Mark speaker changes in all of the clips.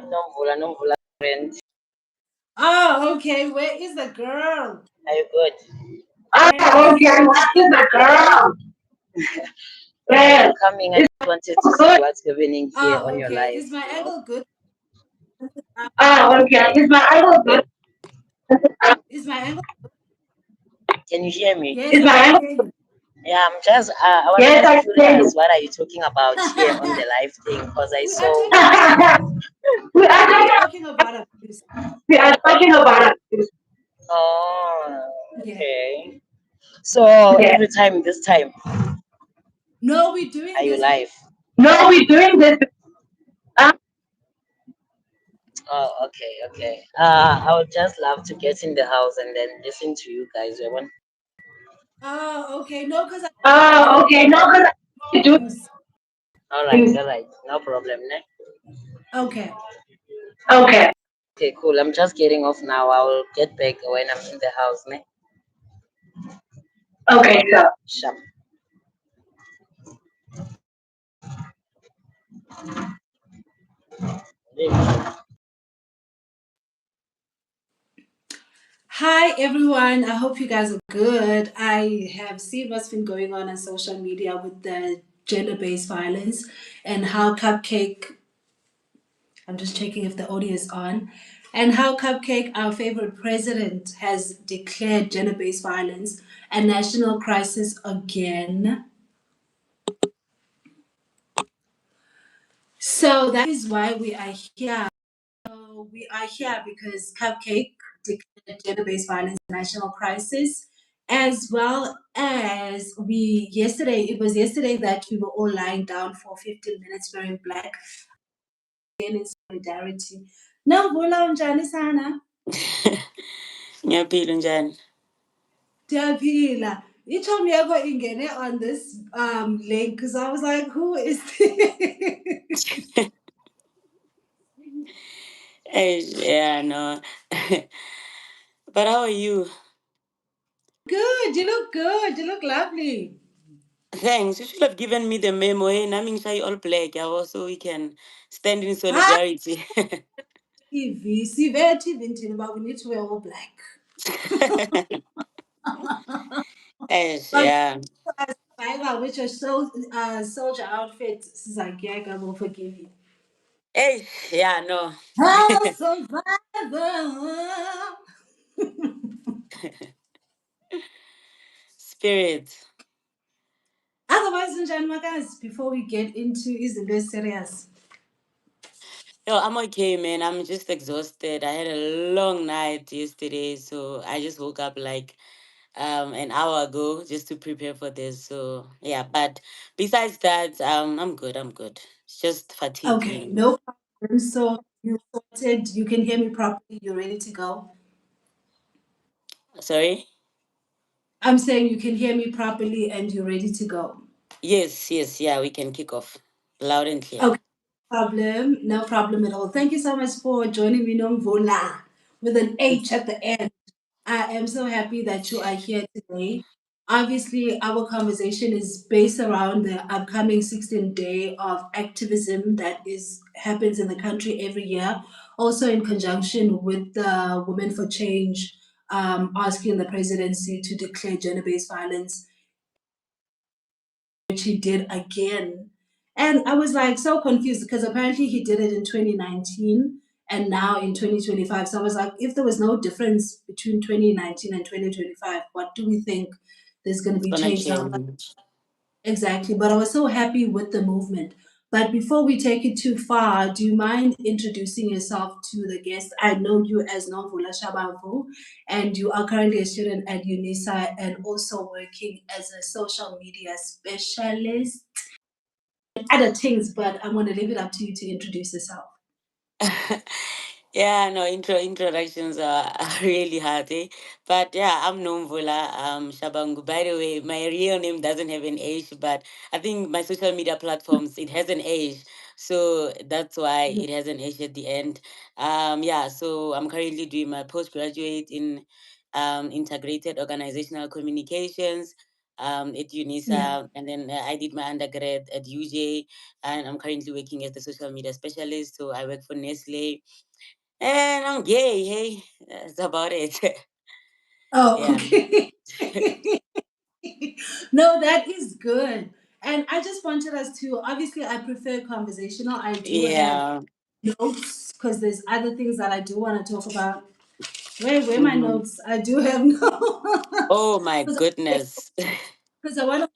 Speaker 1: not Nomvulah, Nomvulah friend.
Speaker 2: Oh, okay. Where is the girl?
Speaker 1: Are you good?
Speaker 2: Yes.
Speaker 3: Okay, what is the girl?
Speaker 1: Yes. Coming, I just wanted to see what's happening here
Speaker 2: Oh,
Speaker 1: on your
Speaker 2: okay.
Speaker 1: life,
Speaker 2: Is my
Speaker 1: you know?
Speaker 2: angle good?
Speaker 3: Okay, is my angle good?
Speaker 2: Is my angle?
Speaker 1: Can you hear me?
Speaker 2: Yes, I can hear you.
Speaker 1: Yeah, I'm just, I was
Speaker 3: Yes, I
Speaker 1: just
Speaker 3: can hear
Speaker 1: curious,
Speaker 3: you.
Speaker 1: what are you talking about here on the live thing? Because I
Speaker 2: We are
Speaker 1: saw,
Speaker 2: talking about
Speaker 3: we are
Speaker 2: we are
Speaker 3: talking,
Speaker 2: talking about abuse.
Speaker 3: we are talking about it.
Speaker 1: oh,
Speaker 2: Yeah.
Speaker 1: okay. So
Speaker 3: Yeah.
Speaker 1: every time, this time,
Speaker 2: No, we're doing
Speaker 1: are you
Speaker 2: this.
Speaker 1: live?
Speaker 3: No, we're doing this. Uh,
Speaker 1: Oh, okay, okay. I would just love to get in the house and then listen to you guys.
Speaker 2: Oh, okay. No, because I do
Speaker 3: okay, no, because I do.
Speaker 2: abuse.
Speaker 1: All right, no problem, ne?
Speaker 2: Okay.
Speaker 3: Okay.
Speaker 1: Okay, cool. I'm just getting off now. I will get back when I'm in the house, ne?
Speaker 3: Okay, so.
Speaker 1: Sharp.
Speaker 2: Hi, everyone. I hope you guys are good. I have seen what's been going on social media with the gender based violence and how Cupcake, I'm just checking if the audio is on, and how Cupcake, our favorite president, has declared gender based violence a national crisis again. So that is why we are here. So we are here because Cupcake declared gender-based violence a national crisis, as well as it was yesterday that we were all lying down for 15 minutes wearing black again in solidarity. Nomvulah unjani sana?
Speaker 4: Ngiyaphila njani?
Speaker 2: Diaphila. You told me I got ingene on this link because I was like, who is this?
Speaker 4: Yeah, no. But how are you?
Speaker 2: Good, you look good, you look lovely.
Speaker 4: Thanks. You should have given me the memo. Hey, naming say all black, so we can stand in
Speaker 2: Hi,
Speaker 4: solidarity.
Speaker 2: TV. See, very TV, but we need to wear all black. But
Speaker 4: Yeah.
Speaker 2: survivor with your soldier outfit, Sizagega will forgive you.
Speaker 4: Hey, yeah, no.
Speaker 2: I'm a survivor.
Speaker 4: Spirit.
Speaker 2: Otherwise, Njani, guys, before we get into is the best serious.
Speaker 4: Yo, I'm okay, man. I'm just exhausted. I had a long night yesterday, so I just woke up like an hour ago just to prepare for this. So yeah, but besides that, I'm good. I'm good. It's just fatigue,
Speaker 2: Okay, no problem. So you sorted, you can hear me properly, you're ready to go.
Speaker 4: Sorry.
Speaker 2: I'm saying you can hear me properly and you're ready to go.
Speaker 4: Yes, yes, yeah. We can kick off loud and clear.
Speaker 2: Okay, no problem at all. Thank you so much for joining me, Nomvulah, with an H at the end. I am so happy that you are here today. Obviously, our conversation is based around the upcoming 16th day of activism that is happens in the country every year. Also, in conjunction with the Women for Change asking the presidency to declare gender-based violence, which he did again. And I was like so confused because apparently he did it in 2019 and now in 2025. So I was like, if there was no difference between 2019 and 2025, what do we think there's going to
Speaker 4: It's
Speaker 2: be
Speaker 4: gonna
Speaker 2: change now?
Speaker 4: change.
Speaker 2: Exactly. But I was so happy with the movement. But before we take it too far, do you mind introducing yourself to the guest? I know you as Nomvulah Shabavu, and you are currently a student at UNISA and also working as a social media specialist. Other things, but I'm going to leave it up to you to introduce yourself.
Speaker 4: Yeah, no, introductions are really hard, eh? But yeah, I'm Nomvulah Shabangu. By the way, my real name doesn't have an H, but I think my social media platforms it has an H, so that's why it has an H at the end. Yeah, so I'm currently doing my postgraduate in integrated organizational communications. at
Speaker 2: Yeah.
Speaker 4: UNISA, and then I did my undergrad at UJ, and I'm currently working as the social media specialist. So I work for Nestle, and I'm gay. Hey, that's about it.
Speaker 2: Oh,
Speaker 4: Yeah.
Speaker 2: okay. No, that is good. And I just wanted us to, obviously, I prefer conversational. I do have
Speaker 4: Yeah.
Speaker 2: notes because there's other things that I do want to talk about. Where my
Speaker 4: Hmm.
Speaker 2: notes? I do have notes.
Speaker 4: Oh my goodness.
Speaker 2: Because I want to,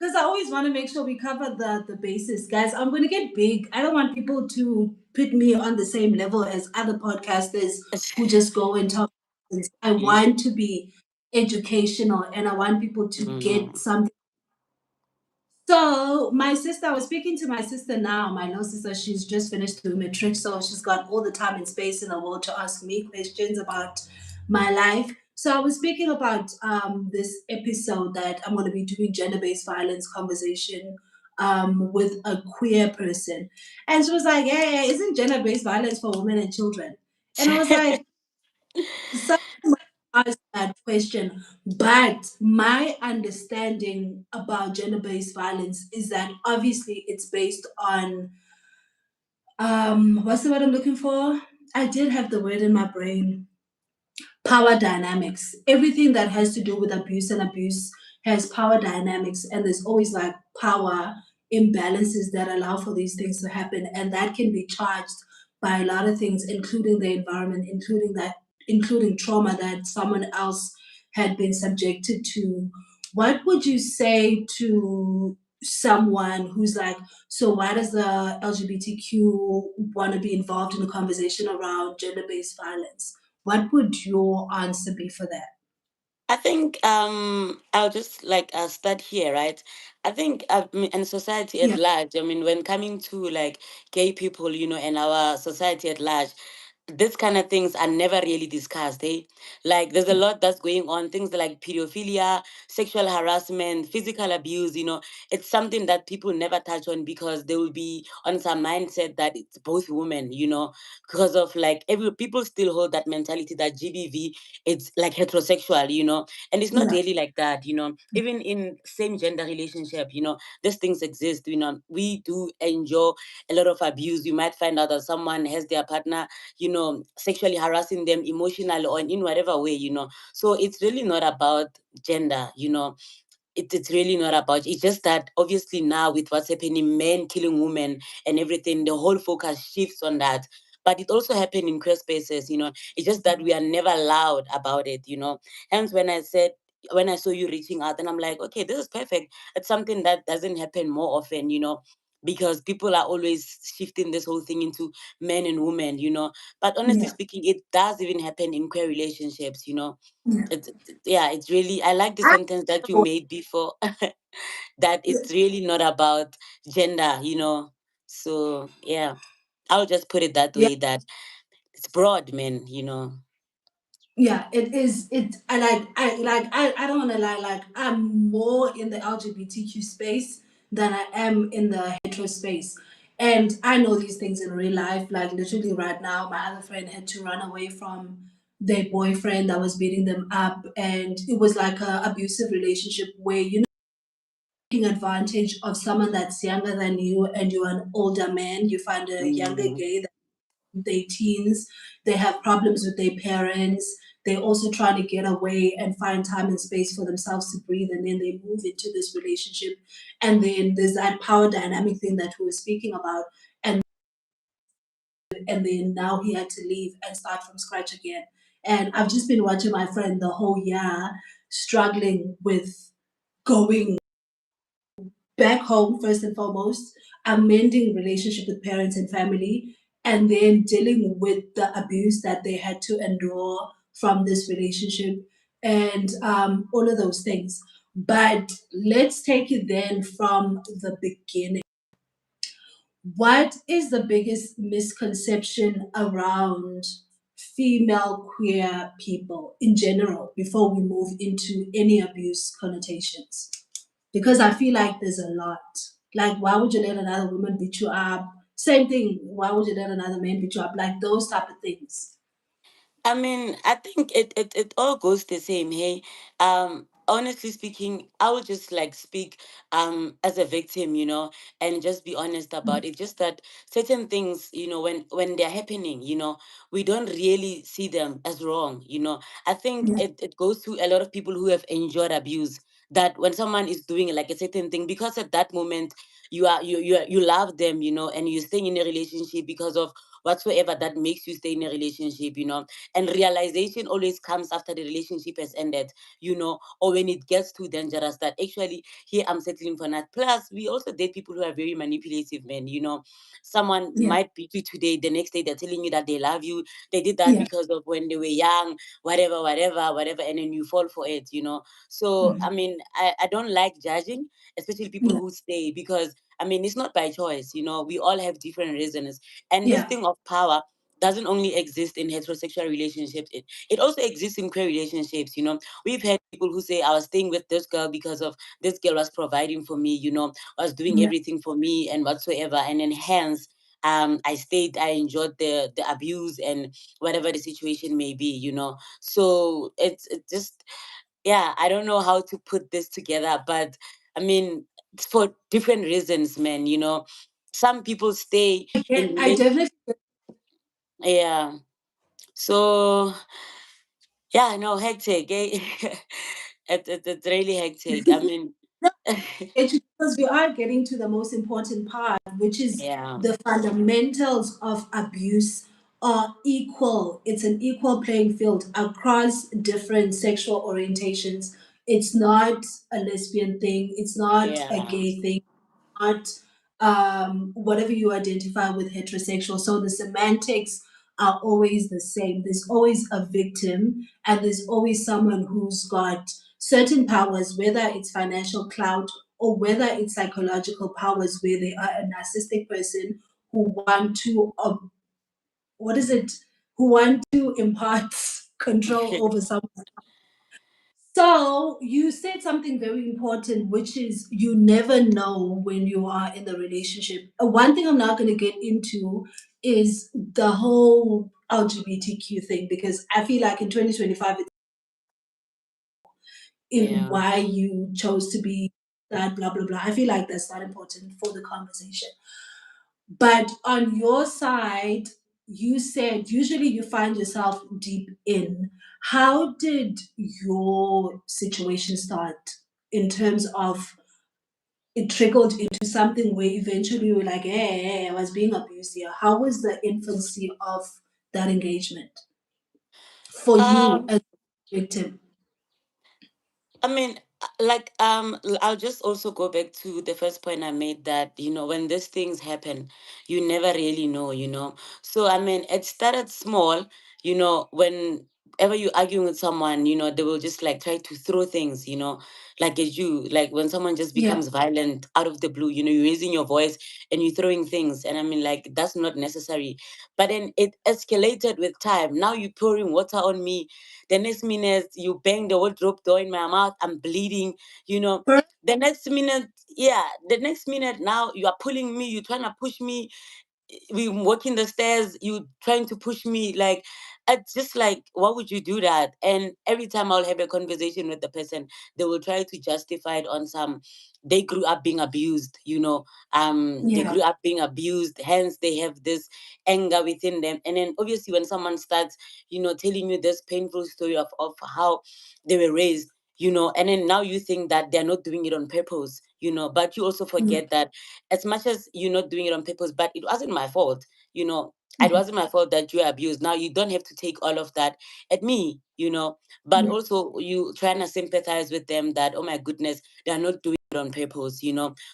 Speaker 2: because I always want to make sure we cover the basis, guys. I'm going to get big. I don't want people to put me on the same level as other podcasters who just go and talk. I
Speaker 4: Yeah.
Speaker 2: want to be educational and I want people to get
Speaker 4: Mhm.
Speaker 2: something. So my sister, I was speaking to my sister now, my little sister, she's just finished through matric, so she's got all the time and space in the world to ask me questions about my life. So I was speaking about this episode that I'm going to be doing gender-based violence conversation with a queer person, and she was like, "Yeah, isn't gender-based violence for women and children?" And I was like, "Someone might ask that question, but my understanding about gender-based violence is that obviously it's based on what's the word I'm looking for? I did have the word in my brain. Power dynamics. Everything that has to do with abuse and abuse has power dynamics, and there's always like power imbalances that allow for these things to happen, and that can be charged by a lot of things, including the environment, including trauma that someone else had been subjected to. What would you say to someone who's like, so why does the LGBTQ want to be involved in a conversation around gender-based violence? What would your answer be for that?
Speaker 4: I think I'll just like start here, right? I think and society at
Speaker 2: Yeah,
Speaker 4: large. I mean, when coming to like gay people, and our society at large, this kind of things are never really discussed. Like there's a lot that's going on. Things like pedophilia, sexual harassment, physical abuse. It's something that people never touch on because they will be on some mindset that it's both women. Because of like every people still hold that mentality that GBV it's like heterosexual, and it's not
Speaker 2: yeah,
Speaker 4: really like that. Even in same gender relationship, these things exist. We do enjoy a lot of abuse. You might find out that someone has their partner, sexually harassing them emotionally or in whatever way. So it's really not about gender. It's really not about. It's just that obviously now with what's happening, men killing women and everything, the whole focus shifts on that. But it also happened in queer spaces. It's just that we are never loud about it. Hence when I saw you reaching out, and I'm like, okay, this is perfect. It's something that doesn't happen more often. Because people are always shifting this whole thing into men and women. But honestly
Speaker 2: yeah,
Speaker 4: speaking, it does even happen in queer relationships.
Speaker 2: yeah.
Speaker 4: Yeah, it's really, I like the sentence that you made before, that it's really not about gender. So yeah, I'll just put it that
Speaker 2: Yeah,
Speaker 4: way, that it's broad, man.
Speaker 2: yeah, it is. I don't want to lie. Like, I'm more in the LGBTQ space than I am in the hetero space, and I know these things in real life. Like, literally, right now, my other friend had to run away from their boyfriend that was beating them up, and it was like a abusive relationship where taking advantage of someone that's younger than you, and you're an older man. You find a younger
Speaker 4: Mm.
Speaker 2: gay, they teens, they have problems with their parents. They're also trying to get away and find time and space for themselves to breathe, and then they move into this relationship. And then there's that power dynamic thing that we were speaking about. And then now he had to leave and start from scratch again. And I've just been watching my friend the whole year struggling with going back home first and foremost, amending relationship with parents and family, and then dealing with the abuse that they had to endure from this relationship, and all of those things. But let's take it then from the beginning. What is the biggest misconception around female queer people in general before we move into any abuse connotations? Because I feel like there's a lot. Like, why would you let another woman beat you up? Same thing. Why would you let another man beat you up? Like those type of things.
Speaker 4: I mean, I think it all goes the same. Hey, honestly speaking, I would just like speak as a victim, and just be honest about it. Just that certain things, when they're happening, we don't really see them as wrong. I think
Speaker 2: Yeah,
Speaker 4: it goes to a lot of people who have endured abuse, that when someone is doing like a certain thing, because at that moment you love them, and you're staying in a relationship because of whatsoever that makes you stay in a relationship, and realization always comes after the relationship has ended, or when it gets too dangerous, that actually here I'm settling for that. Plus, we also date people who are very manipulative men, someone
Speaker 2: yeah,
Speaker 4: might beat you today, the next day they're telling you that they love you, they did that
Speaker 2: yeah.
Speaker 4: because of when they were young, whatever, whatever, whatever, and then you fall for it. So I
Speaker 2: Mhm.
Speaker 4: mean, I don't like judging, especially people
Speaker 2: Yeah,
Speaker 4: who stay, because I mean, it's not by choice, we all have different reasons. And this
Speaker 2: yeah,
Speaker 4: thing of power doesn't only exist in heterosexual relationships, it also exists in queer relationships. We've had people who say, I was staying with this girl because of this girl was providing for me, was doing
Speaker 2: yeah.
Speaker 4: everything for me and whatsoever, and then hence I stayed, I enjoyed the abuse and whatever the situation may be, so it's just, yeah, I don't know how to put this together, but I mean, it's for different reasons, man. Some people stay in
Speaker 2: I definitely.
Speaker 4: yeah. So yeah, no, hectic. Eh? It's really hectic. I mean,
Speaker 2: Because we are getting to the most important part, which is
Speaker 4: yeah,
Speaker 2: the fundamentals of abuse are equal. It's an equal playing field across different sexual orientations. It's not a lesbian thing, it's not a
Speaker 4: yeah,
Speaker 2: gay thing, not whatever you identify with heterosexual. So the semantics are always the same. There's always a victim, and there's always someone who's got certain powers, whether it's financial clout or whether it's psychological powers, where they are a narcissistic person who want to, what is it, who want to impart control over someone. So you said something very important, which is you never know when you are in the relationship. One thing I'm not going to get into is the whole LGBTQ thing, because I feel like in 2025, in
Speaker 4: yeah.
Speaker 2: why you chose to be that, blah blah blah. I feel like that's not important for the conversation. But on your side, you said usually you find yourself deep in. How did your situation start in terms of it trickled into something where eventually you were like, hey, I was being abused here? How was the infancy of that engagement for you
Speaker 4: Um,
Speaker 2: as a victim?
Speaker 4: I mean, I'll just also go back to the first point I made, that when these things happen, you never really know, So I mean, it started small, whenever you're arguing with someone, they will just like try to throw things, like at you, like when someone just
Speaker 2: Yeah.
Speaker 4: becomes violent out of the blue, you're raising your voice and you're throwing things, and I mean, like, that's not necessary. But then it escalated with time. Now you're pouring water on me, the next minute, you bang the wardrobe door in my mouth. I'm bleeding. You know.
Speaker 2: First,
Speaker 4: The next minute, yeah. The next minute, now you are pulling me. You're trying to push me. We walking the stairs. You trying to push me. Like, it's just like, why would you do that? And every time I'll have a conversation with the person, they will try to justify it on some. They grew up being abused. They
Speaker 2: yeah.
Speaker 4: grew up being abused. Hence, they have this anger within them. And then, obviously, when someone starts telling you this painful story of how they were raised, and then now you think that they're not doing it on purpose, but you also
Speaker 2: Mm,
Speaker 4: forget that as much as you're not doing it on purpose, but it wasn't my fault, it
Speaker 2: mhm,
Speaker 4: wasn't my fault that you were abused. Now you don't have to take all of that at me, but
Speaker 2: yeah,
Speaker 4: also you trying to sympathize with them that, oh my goodness, they're not doing it on purpose,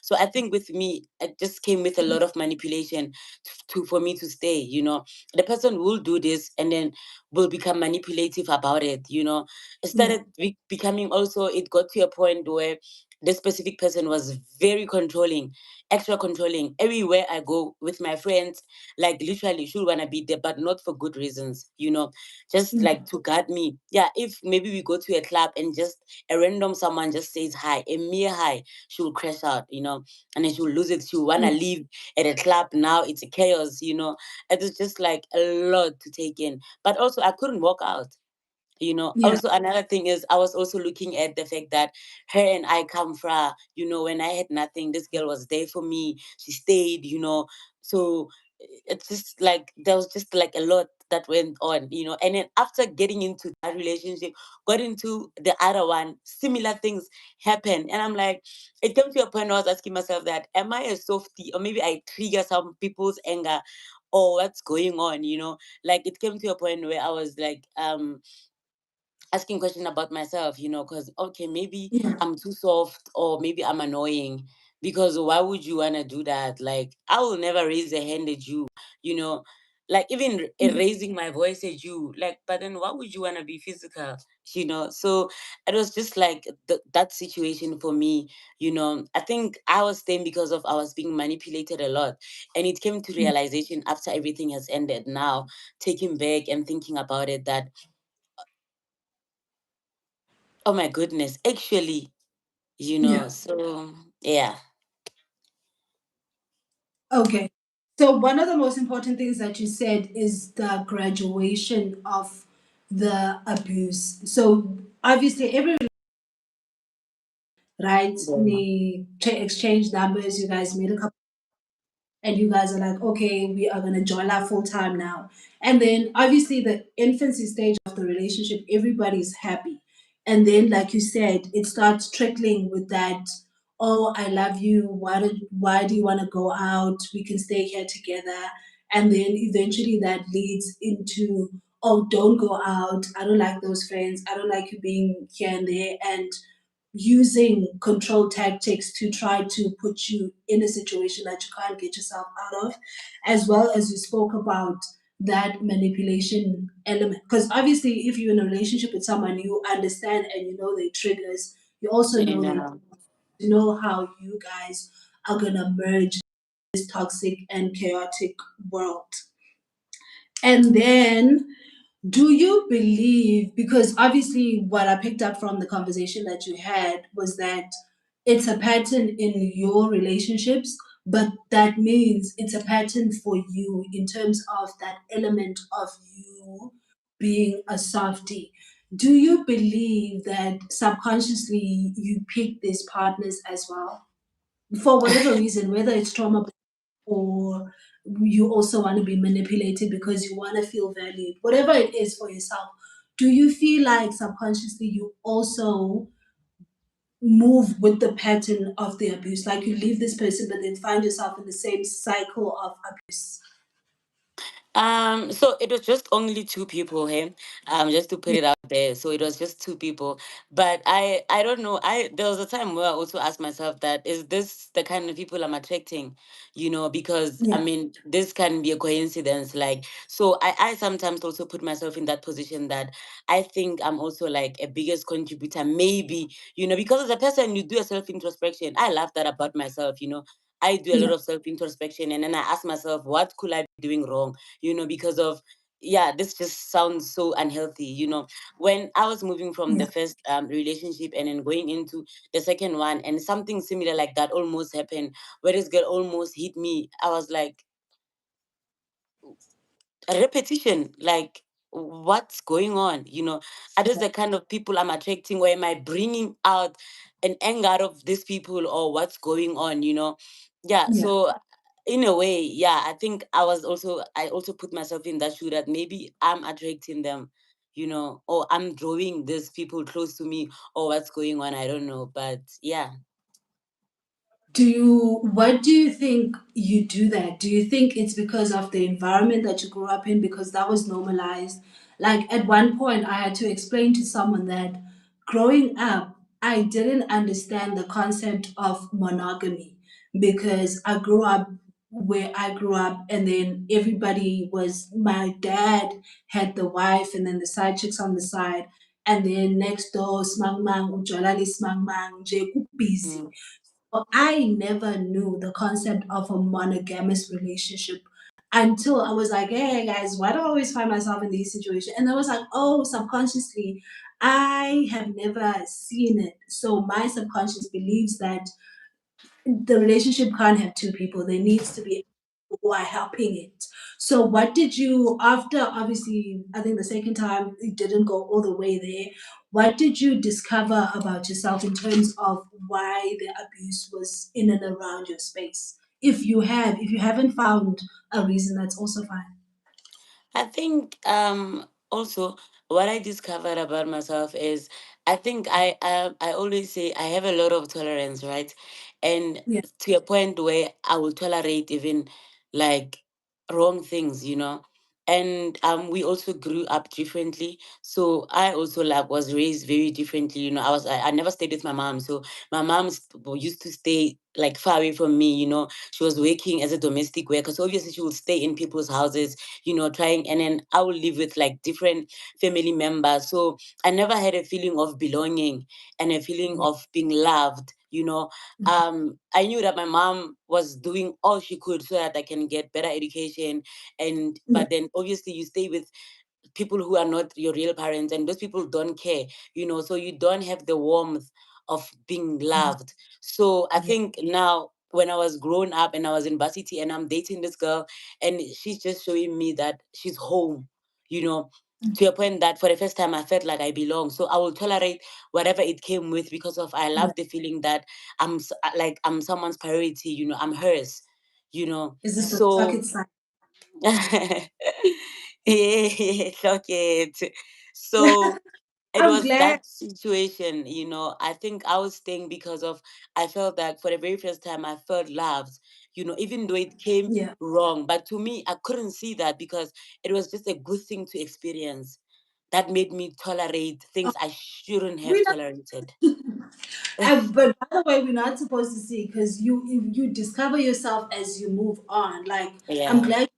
Speaker 4: So I think with me, it just came with a lot of manipulation for me to stay, The person will do this and then will become manipulative about it, It
Speaker 2: yeah,
Speaker 4: started becoming also, it got to a point where this specific person was very controlling, extra controlling. Everywhere I go with my friends, like literally should wanna be there, but not for good reasons, just
Speaker 2: yeah,
Speaker 4: like to guard me. Yeah, if maybe we go to a club and just a random someone just says hi, a mere hi, she will crash out, and then she will lose it. She will wanna
Speaker 2: yeah.
Speaker 4: leave at a club. Now it's a chaos, It is just like a lot to take in. But also I couldn't walk out.
Speaker 2: Yeah.
Speaker 4: Also another thing is I was also looking at the fact that her and I come from, when I had nothing, this girl was there for me. She stayed, so it's just like there was just like a lot that went on, and then after getting into that relationship, got into the other one, similar things happened. And I'm like, it came to a point where I was asking myself that, am I a softie, or maybe I trigger some people's anger, or what's going on, like it came to a point where I was like asking question about myself, because okay, maybe
Speaker 2: Yeah.
Speaker 4: I'm too soft, or maybe I'm annoying. Because why would you wanna do that? Like, I will never raise a hand at you, you know, like even raising my voice at you. Like, but then why would you wanna be physical? So it was just like that situation for me. I think I was staying because of I was being manipulated a lot, and it came to realization after everything has ended. Now taking back and thinking about it, that oh my goodness, actually,
Speaker 2: Yeah.
Speaker 4: so yeah.
Speaker 2: Okay. So one of the most important things that you said is the graduation of the abuse. So obviously every right,
Speaker 4: Yeah.
Speaker 2: exchange numbers, you guys made a couple and you guys are like, okay, we are gonna join our full time now. And then obviously the infancy stage of the relationship, everybody's happy. And then, like you said, it starts trickling with that, oh, I love you. Why do you want to go out? We can stay here together. And then eventually that leads into, oh, don't go out. I don't like those friends. I don't like you being here and there. And using control tactics to try to put you in a situation that you can't get yourself out of, as well as you spoke about that manipulation element. Because obviously, if you're in a relationship with someone, you understand and you know their triggers, you also know they
Speaker 4: Yeah.
Speaker 2: you know how you guys are gonna merge this toxic and chaotic world. And then do you believe, because obviously what I picked up from the conversation that you had was that it's a pattern in your relationships, but that means it's a pattern for you in terms of that element of you being a softie. Do you believe that subconsciously you pick these partners as well? For whatever reason, whether it's trauma or you also want to be manipulated because you want to feel valued, whatever it is for yourself, do you feel like subconsciously you also move with the pattern of the abuse? Like you leave this person, but then find yourself in the same cycle of abuse?
Speaker 4: So it was just only two people, hey, just to put
Speaker 2: Yeah.
Speaker 4: it out there. So it was just two people, but I don't know. There was a time where I also asked myself that, is this the kind of people I'm attracting? Because I
Speaker 2: Yeah.
Speaker 4: mean, this can be a coincidence. Like, so I sometimes also put myself in that position, that I think I'm also like a biggest contributor, maybe, because as a person, you do a self introspection. I love that about myself. I do a lot
Speaker 2: Yeah.
Speaker 4: of self introspection, and then I ask myself, what could I be doing wrong? Because of, yeah, this just sounds so unhealthy. When I was moving from the
Speaker 2: Yeah.
Speaker 4: first relationship and then going into the second one, and something similar like that almost happened, where this girl almost hit me, I was like, a repetition, like, what's going on? Are those the kind of people I'm attracting, or am I bringing out an anger out of these people, or what's going on? Yeah,
Speaker 2: Yeah.
Speaker 4: so in a way, yeah, I think I also put myself in that shoe, that maybe I'm attracting them, or I'm drawing these people close to me, or what's going on, I don't know, but yeah.
Speaker 2: What do you think you do that? Do you think it's because of the environment that you grew up in, because that was normalized? Like at one point I had to explain to someone that growing up I didn't understand the concept of monogamy, because I grew up where I grew up, and then everybody was, my dad had the wife and then the side chicks on the side, and then next door smang mang ujwala le smang mang nje busy.
Speaker 4: Mm.
Speaker 2: But I never knew the concept of a monogamous relationship until I was like, hey guys, why do I always find myself in these situations? And I was like, oh, subconsciously, I have never seen it. So my subconscious believes that the relationship can't have two people. There needs to be who are helping it. So what did you, after obviously, I think the second time it didn't go all the way there, what did you discover about yourself in terms of why the abuse was in and around your space? If you haven't found a reason, that's also fine.
Speaker 4: I think also what I discovered about myself is I think I always say I have a lot of tolerance, right? And
Speaker 2: Yeah,
Speaker 4: to a point where I will tolerate even like wrong things, And we also grew up differently. So I also like was raised very differently. I never stayed with my mom. So my mom used to stay like far away from me, She was working as a domestic worker. So obviously she would stay in people's houses, trying, and then I will live with like different family members. So I never had a feeling of belonging and a feeling of being loved, I knew that my mom was doing all she could so that I can get better education. And
Speaker 2: yeah,
Speaker 4: but then obviously you stay with people who are not your real parents, and those people don't care, so you don't have the warmth of being loved. So I
Speaker 2: yeah,
Speaker 4: think now when I was grown up and I was in varsity and I'm dating this girl, and she's just showing me that she's home, you know to a point that for the first time I felt like I belong. So I will tolerate whatever it came with, because of I
Speaker 2: yeah.
Speaker 4: love the feeling that like I'm someone's priority, I'm hers,
Speaker 2: Is this the
Speaker 4: so
Speaker 2: rocket science?
Speaker 4: yeah, fuck it. So it
Speaker 2: I'm
Speaker 4: was
Speaker 2: glad.
Speaker 4: that situation, I think I was staying because of I felt that for the very first time I felt loved, even though it came
Speaker 2: Yeah.
Speaker 4: wrong. But to me, I couldn't see that because it was just a good thing to experience that made me tolerate
Speaker 2: Oh,
Speaker 4: things I shouldn't have
Speaker 2: we
Speaker 4: tolerated.
Speaker 2: but by the way, we're not supposed to see because you discover yourself as you move on. Like I'm
Speaker 4: Yeah.
Speaker 2: glad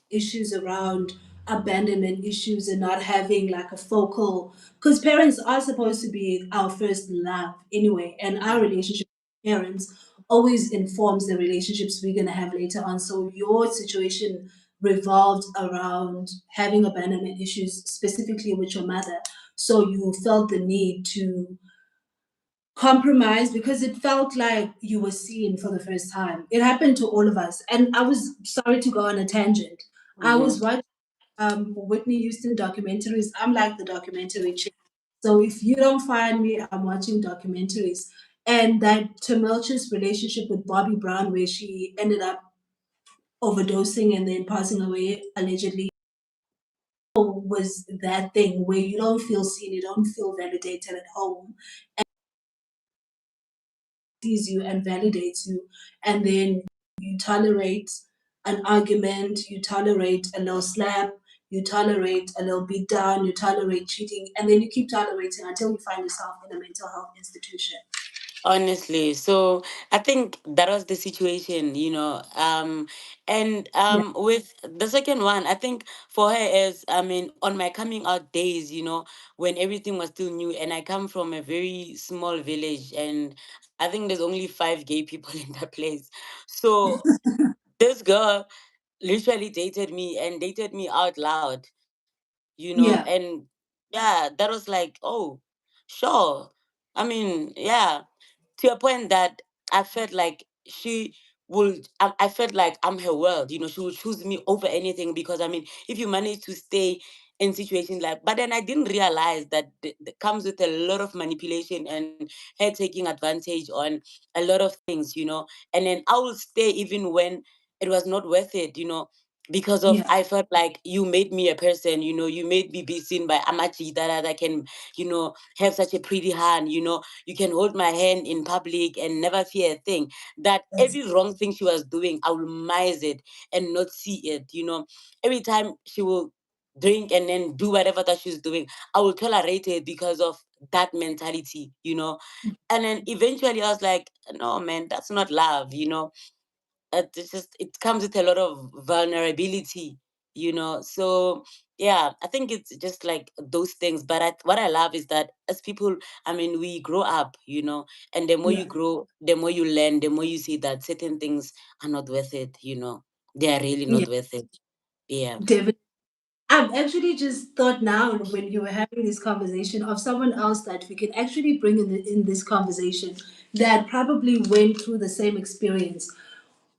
Speaker 2: issues around abandonment issues and not having like a focal, because parents are supposed to be our first love anyway, and our relationship with parents always informs the relationships we're going to have later on. So your situation revolved around having abandonment issues specifically with your mother, so you felt the need to compromise because it felt like you were seen for the first time. It happened to all of us. And I was sorry to go on a tangent. I
Speaker 4: Mm-hmm.
Speaker 2: was watching Whitney Houston documentaries. I'm like the documentary chick. So if you don't find me, I'm watching documentaries. And that tumultuous relationship with Bobby Brown, where she ended up overdosing and then passing away allegedly, was that thing where you don't feel seen, you don't feel validated at home, sees you and validates you, and then you tolerate an argument, you tolerate a little slap, you tolerate a little beat down, you tolerate cheating, and then you keep tolerating until you find yourself in a mental health institution.
Speaker 4: Honestly, so I think that was the situation, and
Speaker 2: Yeah,
Speaker 4: with the second one, I think for her is, I mean, on my coming out days, when everything was still new, and I come from a very small village, and I think there's only 5 gay people in that place. So this girl literally dated me and dated me out loud,
Speaker 2: yeah,
Speaker 4: and yeah, that was like, oh, sure. I mean, yeah, to a point that I felt like I felt like I'm her world, she would choose me over anything, because I mean, if you manage to stay in situations like, but then I didn't realize that comes with a lot of manipulation and her taking advantage on a lot of things, and then I will stay even when it was not worth it, because of
Speaker 2: yeah,
Speaker 4: I felt like you made me a person, you made me be seen by Amachi that I can, have such a pretty hand, you can hold my hand in public and never fear a thing. That
Speaker 2: that's
Speaker 4: every wrong thing she was doing, I will miss it and not see it. Every time she will drink and then do whatever that she's doing, I will tolerate it because of that mentality. And then eventually I was like, no, man, that's not love. It comes with a lot of vulnerability. So yeah, I think it's just like those things. But what I love is that as people, I mean, we grow up, and the more
Speaker 2: yeah,
Speaker 4: you grow, the more you learn, the more you see that certain things are not worth it. They are really
Speaker 2: yeah.
Speaker 4: not worth it. Yeah.
Speaker 2: David, I've actually just thought now when you were having this conversation of someone else that we can actually bring in this conversation that probably went through the same experience.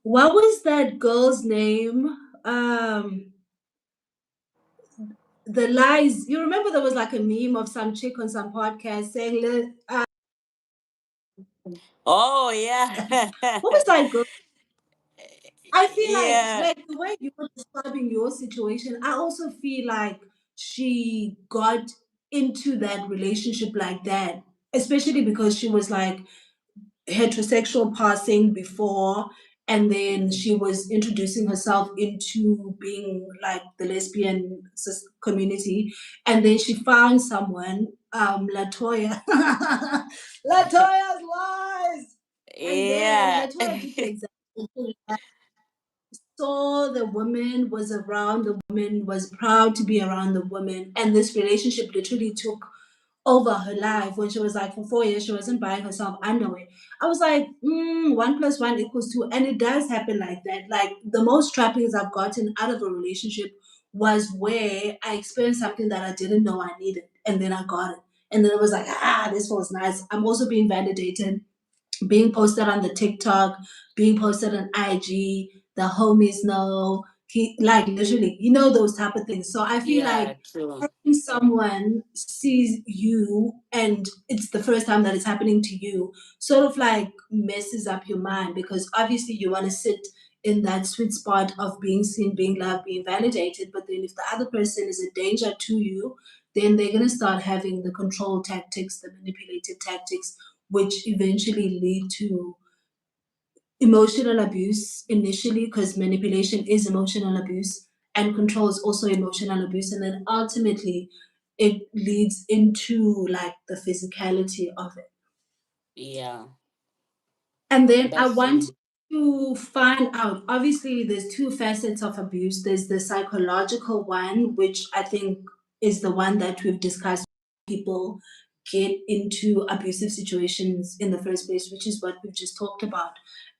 Speaker 2: what was that girl's name? The lies. You remember there was like a meme of some chick on some podcast saying,
Speaker 4: Oh yeah.
Speaker 2: what was that girl? I feel
Speaker 4: Yeah.
Speaker 2: like the way you were describing your situation, I also feel like she got into that relationship like that, especially because she was like heterosexual passing before, and then she was introducing herself into being like the lesbian community, and then she found someone, Latoya. Latoya's lies. And then
Speaker 4: Yeah.
Speaker 2: Latoya did the exact same thing. Saw the woman, was around the woman, was proud to be around the woman, and this relationship literally took over her life. When she was like, for 4 years she wasn't buying herself underwear. I was like, 1 plus 1 equals 2. And it does happen like that. Like the most trappings I've gotten out of a relationship was where I experienced something that I didn't know I needed, and then I got it. And then it was like, this was nice. I'm also being validated, being posted on the TikTok, being posted on IG, the homies know, like literally, those type of things. So I feel
Speaker 4: Yeah,
Speaker 2: like
Speaker 4: true.
Speaker 2: having someone sees you and it's the first time that it's happening to you sort of like messes up your mind, because obviously you want to sit in that sweet spot of being seen, being loved, being validated. But then if the other person is a danger to you, then they're going to start having the control tactics, the manipulative tactics, which eventually lead to emotional abuse initially, because manipulation is emotional abuse and control is also emotional abuse. And then ultimately, it leads into like the physicality of it.
Speaker 4: Yeah,
Speaker 2: And then I
Speaker 4: that's
Speaker 2: want
Speaker 4: true.
Speaker 2: to find out, obviously, there's two facets of abuse. There's the psychological one, which I think is the one that we've discussed. People get into abusive situations in the first place, which is what we've just talked about.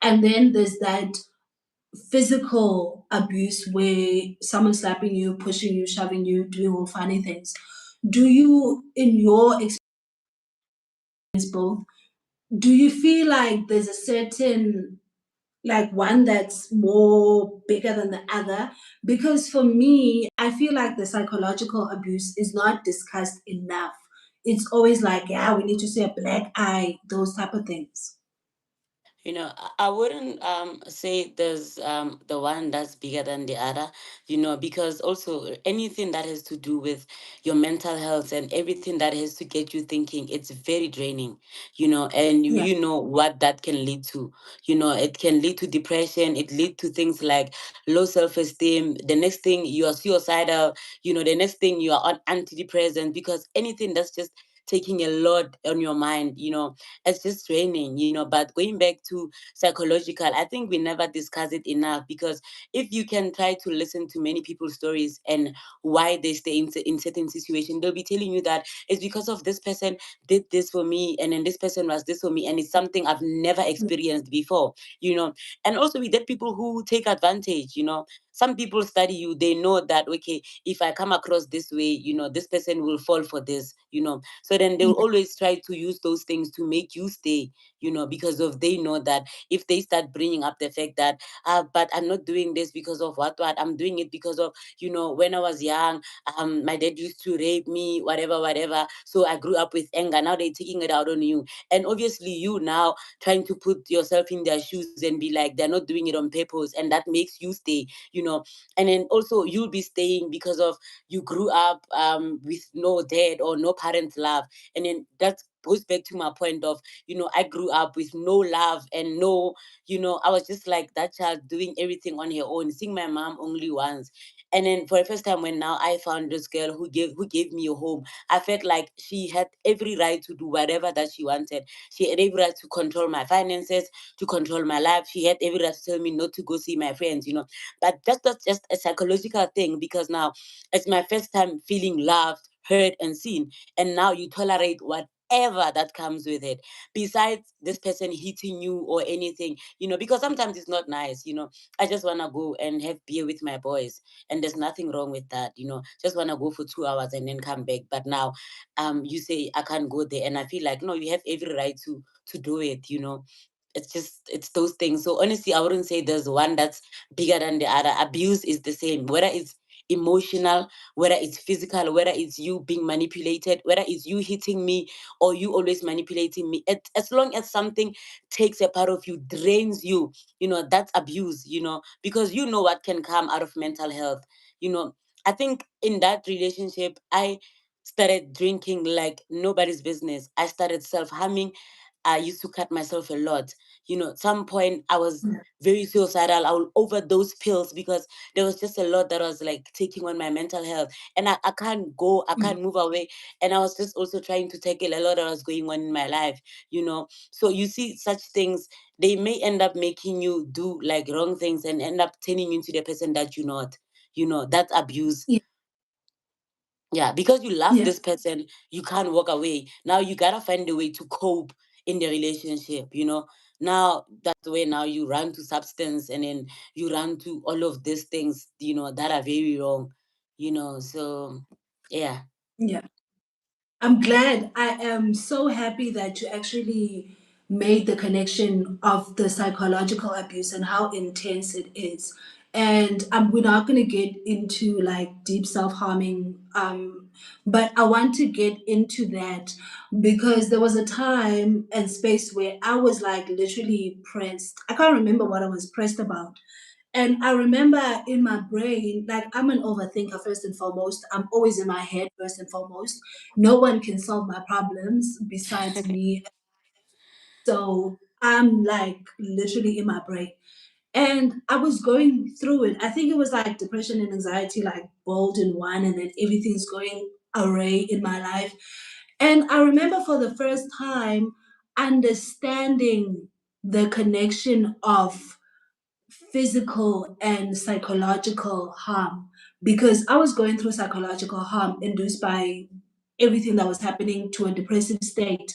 Speaker 2: And then there's that physical abuse where someone's slapping you, pushing you, shoving you, doing all funny things. Do you, in your experience, both, do you feel like there's a certain like one that's more bigger than the other? Because for me, I feel like the psychological abuse is not discussed enough. It's always like, yeah, we need to see a black eye, those type of things.
Speaker 4: I wouldn't say there's the one that's bigger than the other, because also anything that has to do with your mental health and everything that has to get you thinking, it's very draining, and
Speaker 2: Yeah.
Speaker 4: you know what that can lead to. It can lead to depression, it lead to things like low self-esteem. The next thing you are suicidal, the next thing you are on antidepressant, because anything that's just taking a lot on your mind, it's just draining, but going back to psychological, I think we never discuss it enough, because if you can try to listen to many people's stories and why they stay in certain situations, they'll be telling you that it's because of this person did this for me, and then this person was this for me, and it's something I've never experienced before, and also we get people who take advantage. Some people study you, they know that, okay, if I come across this way, this person will fall for this, so then they will
Speaker 2: Yeah.
Speaker 4: always try to use those things to make you stay, because of they know that if they start bringing up the fact that, but I'm not doing this because of what I'm doing it because of, when I was young, my dad used to rape me, whatever, whatever. So I grew up with anger. Now they're taking it out on you. And obviously you now trying to put yourself in their shoes and be like, they're not doing it on purpose. And that makes you stay, and then also you'll be staying because of you grew up with no dad or no parent love. And then that goes back to my point of, I grew up with no love and no, I was just like that child doing everything on her own, seeing my mom only once. And then for the first time, when now I found this girl who gave me a home, I felt like she had every right to do whatever that she wanted. She had every right to control my finances, to control my life. She had every right to tell me not to go see my friends, but that's just a psychological thing, because now it's my first time feeling loved, heard, and seen. And now you tolerate whatever that comes with it, besides this person hitting you or anything, because sometimes it's not nice. I just want to go and have beer with my boys, and there's nothing wrong with that. Just want to go for 2 hours and then come back. But now you say I can't go there, and I feel like, no, you have every right to do it. it's those things. So honestly, I wouldn't say there's one that's bigger than the other. Abuse is the same, whether it's emotional, whether it's physical, whether it's you being manipulated, whether it's you hitting me or you always manipulating me. As long as something takes a part of you, drains you, that's abuse, because you know what can come out of mental health. I think in that relationship, I started drinking like nobody's business. I started self-harming. I used to cut myself a lot. At some point I was very suicidal. I would overdose pills because there was just a lot that was like taking on my mental health. And I can't go, I can't move away. And I was just also trying to tackle a lot that was going on in my life, So you see such things, they may end up making you do like wrong things and end up turning you into the person that you're not. That's abuse.
Speaker 2: Yeah.
Speaker 4: Yeah, because you love
Speaker 2: Yeah.
Speaker 4: this person, you can't walk away. Now you gotta find a way to cope in the relationship. Now that's where now you run to substance and then you run to all of these things, that are very wrong. So yeah.
Speaker 2: Yeah. I'm glad. I am so happy that you actually made the connection of the psychological abuse and how intense it is. And we're not going to get into like deep self harming, but I want to get into that because there was a time and space where I was like literally pressed. I can't remember what I was pressed about, and I remember in my brain, like I'm an overthinker first and foremost. I'm always in my head first and foremost. No one can solve my problems besides me. So I'm like literally in my brain. And I was going through it. I think it was like depression and anxiety, like bold in one, and then everything's going array in my life. And I remember for the first time understanding the connection of physical and psychological harm because I was going through psychological harm induced by everything that was happening to a depressive state.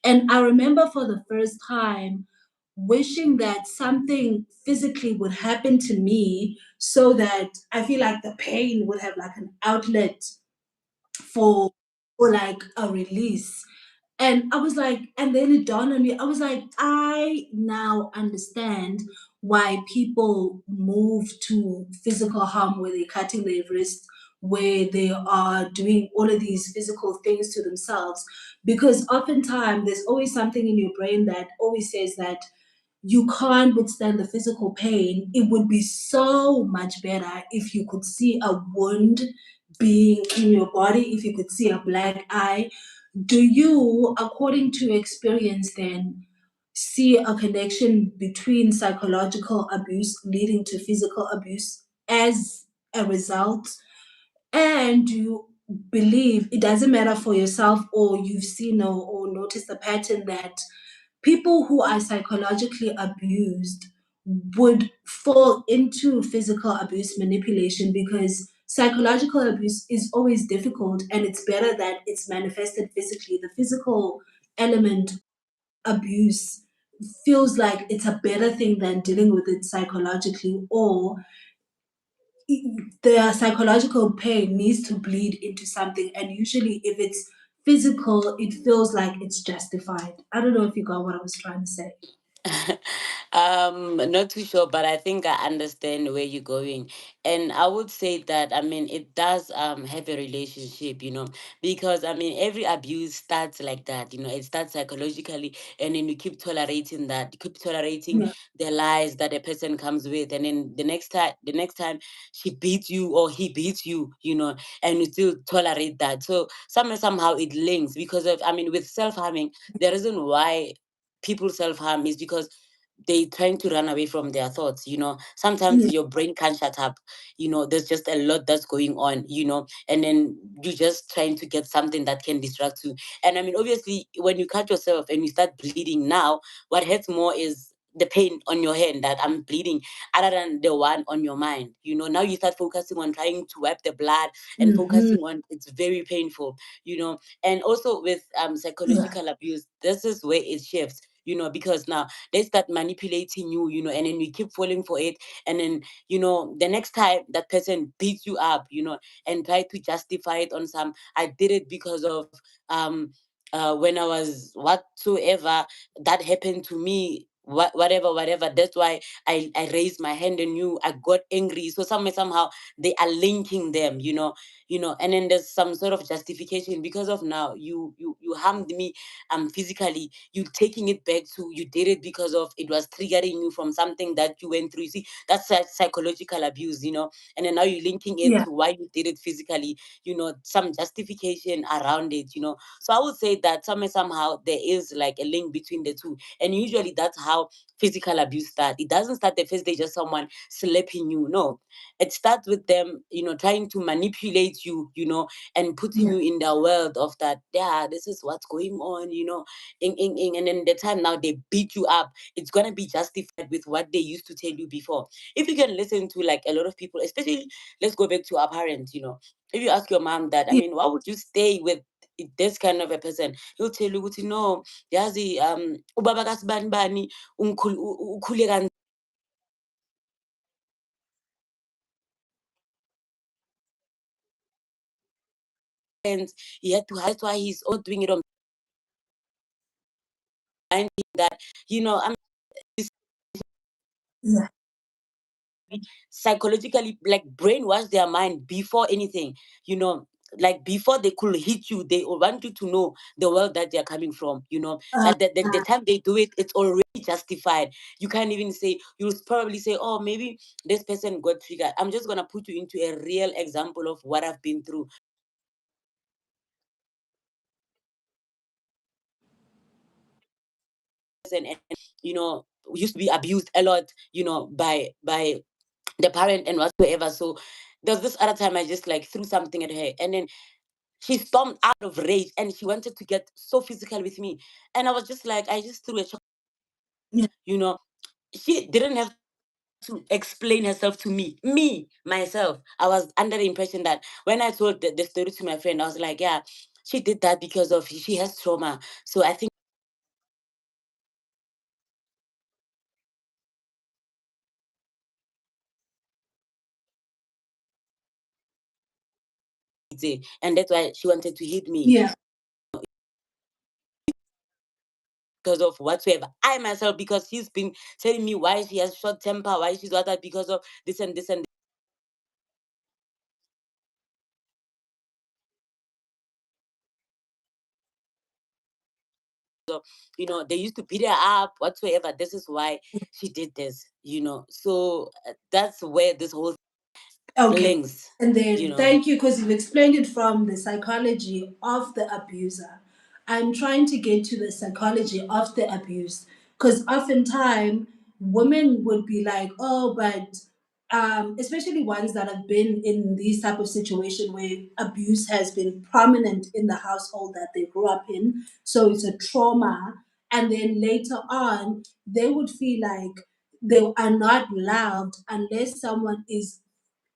Speaker 2: And I remember for the first time wishing that something physically would happen to me so that I feel like the pain would have like an outlet for like a release. And I was like, and then it dawned on me, I was like, I now understand why people move to physical harm where they're cutting their wrists, where they are doing all of these physical things to themselves. Because oftentimes there's always something in your brain that always says that you can't withstand the physical pain. It would be so much better if you could see a wound being in your body, if you could see a black eye. Do you, according to experience, then see a connection between psychological abuse leading to physical abuse as a result? And do you believe it doesn't matter for yourself or you've seen or noticed the pattern that people who are psychologically abused would fall into physical abuse manipulation because psychological abuse is always difficult and it's better that it's manifested physically. The physical element abuse feels like it's a better thing than dealing with it psychologically, or the psychological pain needs to bleed into something, and usually if it's physical it feels like it's justified. I don't know if you got what I was trying to say.
Speaker 4: Not too sure, but I think I understand where you're going. And I would say that, I mean, it does have a relationship, because I mean every abuse starts like that, it starts psychologically, and then you keep tolerating that, you keep tolerating
Speaker 2: Yeah.
Speaker 4: the lies that a person comes with, and then the next time she beats you or he beats you, and you still tolerate that. So somehow it links because of, I mean, with self-harming, the reason why people self-harm is because they trying to run away from their thoughts. Sometimes
Speaker 2: Yeah.
Speaker 4: your brain can't shut up. There's just a lot that's going on, and then you just trying to get something that can distract you. And I mean, obviously when you cut yourself and you start bleeding, now what hurts more is the pain on your hand that I'm bleeding, other than the one on your mind. Now you start focusing on trying to wipe the blood and
Speaker 2: Mm-hmm.
Speaker 4: focusing on, it's very painful. And also with
Speaker 2: Yeah.
Speaker 4: psychological abuse, this is where it shifts, because now they start manipulating you, and then you keep falling for it. And then, the next time that person beats you up, and try to justify it on some, I did it because of when I was whatsoever that happened to me whatever. That's why I raised my hand on you. I got angry. So somehow they are linking them, and then there's some sort of justification because of now you harmed me physically. You taking it back to you did it because of it was triggering you from something that you went through. You see, that's psychological abuse, and then now you're linking it
Speaker 2: Yeah.
Speaker 4: to why you did it physically, some justification around it, so I would say that somehow there is like a link between the two. And usually that's how physical abuse starts. It doesn't start the first day just someone slapping you. No, it starts with them, trying to manipulate you, and putting
Speaker 2: Yeah.
Speaker 4: you in the world of that, yeah, this is what's going on, and then the time now they beat you up, it's gonna be justified with what they used to tell you before. If you can listen to like a lot of people, especially let's go back to our parents, if you ask your mom that, I
Speaker 2: Yeah.
Speaker 4: mean, why would you stay with this kind of a person? He'll tell you, no, yazi, ubaba kasibani bani ukhule kanti, he had to, that's why he's all doing it on mind that, I'm
Speaker 2: Yeah.
Speaker 4: psychologically like brainwash their mind before anything, like before they could hit you, they want you to know the world that they're coming from,
Speaker 2: Uh,
Speaker 4: that the time they do it, it's already justified. You can't even say, you'll probably say, oh, maybe this person got triggered. I'm just gonna put you into a real example of what I've been through. And used to be abused a lot, by the parent and whatsoever. So there was this other time I just like threw something at her, and then she stormed out of rage and she wanted to get so physical with me. And I was just like, I just threw a
Speaker 2: yeah.
Speaker 4: you know, she didn't have to explain herself to me myself. I was under the impression that when I told the story to my friend, I was like, yeah, she did that because of she has trauma. So I think, and that's why she wanted to hit me
Speaker 2: Yeah.
Speaker 4: because of whatsoever. I myself, because she's been telling me why she has short temper, why she's what that, because of this and this and so, they used to beat her up, whatsoever. This is why she did this, So that's where this whole
Speaker 2: Okay.
Speaker 4: links,
Speaker 2: And
Speaker 4: you
Speaker 2: then
Speaker 4: know.
Speaker 2: thank you because you've explained it from the psychology of the abuser. I'm trying to get to the psychology of the abused because oftentimes women would be like, oh, but especially ones that have been in these type of situation where abuse has been prominent in the household that they grew up in. So it's a trauma. And then later on, they would feel like they are not loved unless someone is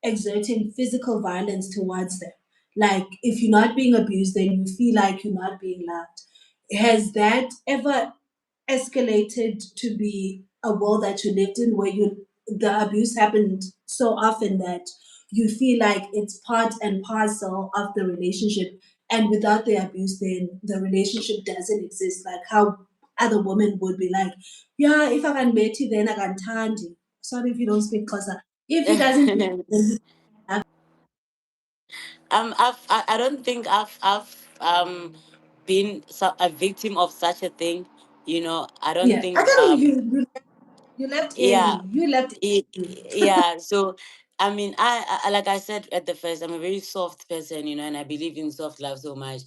Speaker 2: exerting physical violence towards them. Like if you're not being abused, then you feel like you're not being loved. Has that ever escalated to be a world that you lived in where you the abuse happened so often that you feel like it's part and parcel of the relationship, and without the abuse then the relationship doesn't exist, like how other women would be like, yeah, if I can bet you then I can tandi. Sorry if you don't speak Xhosa. If he doesn't
Speaker 4: I don't think I've been a victim of such a thing, I don't
Speaker 2: yeah,
Speaker 4: think
Speaker 2: actually, you left
Speaker 4: yeah.
Speaker 2: early. You left
Speaker 4: it,
Speaker 2: early.
Speaker 4: yeah, so I mean, I like I said at the first, I'm a very soft person, and I believe in soft love so much,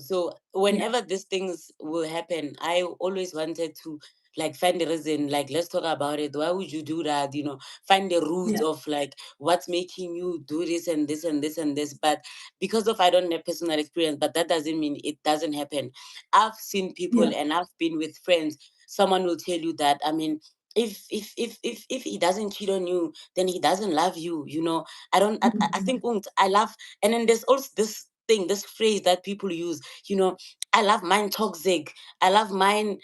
Speaker 4: so
Speaker 2: Yeah,
Speaker 4: whenever these things will happen, I always wanted to like find the reason, like let's talk about it. Why would you do that? Find the roots
Speaker 2: yeah,
Speaker 4: of like what's making you do this and this and this and this. But because of I don't have personal experience, but that doesn't mean it doesn't happen. I've seen people
Speaker 2: yeah.
Speaker 4: and I've been with friends. Someone will tell you that, I mean, if he doesn't cheat on you, then he doesn't love you. I don't. I
Speaker 2: Mhm.
Speaker 4: think I love. And then there's also this thing, this phrase that people use. I love mine toxic. I love mine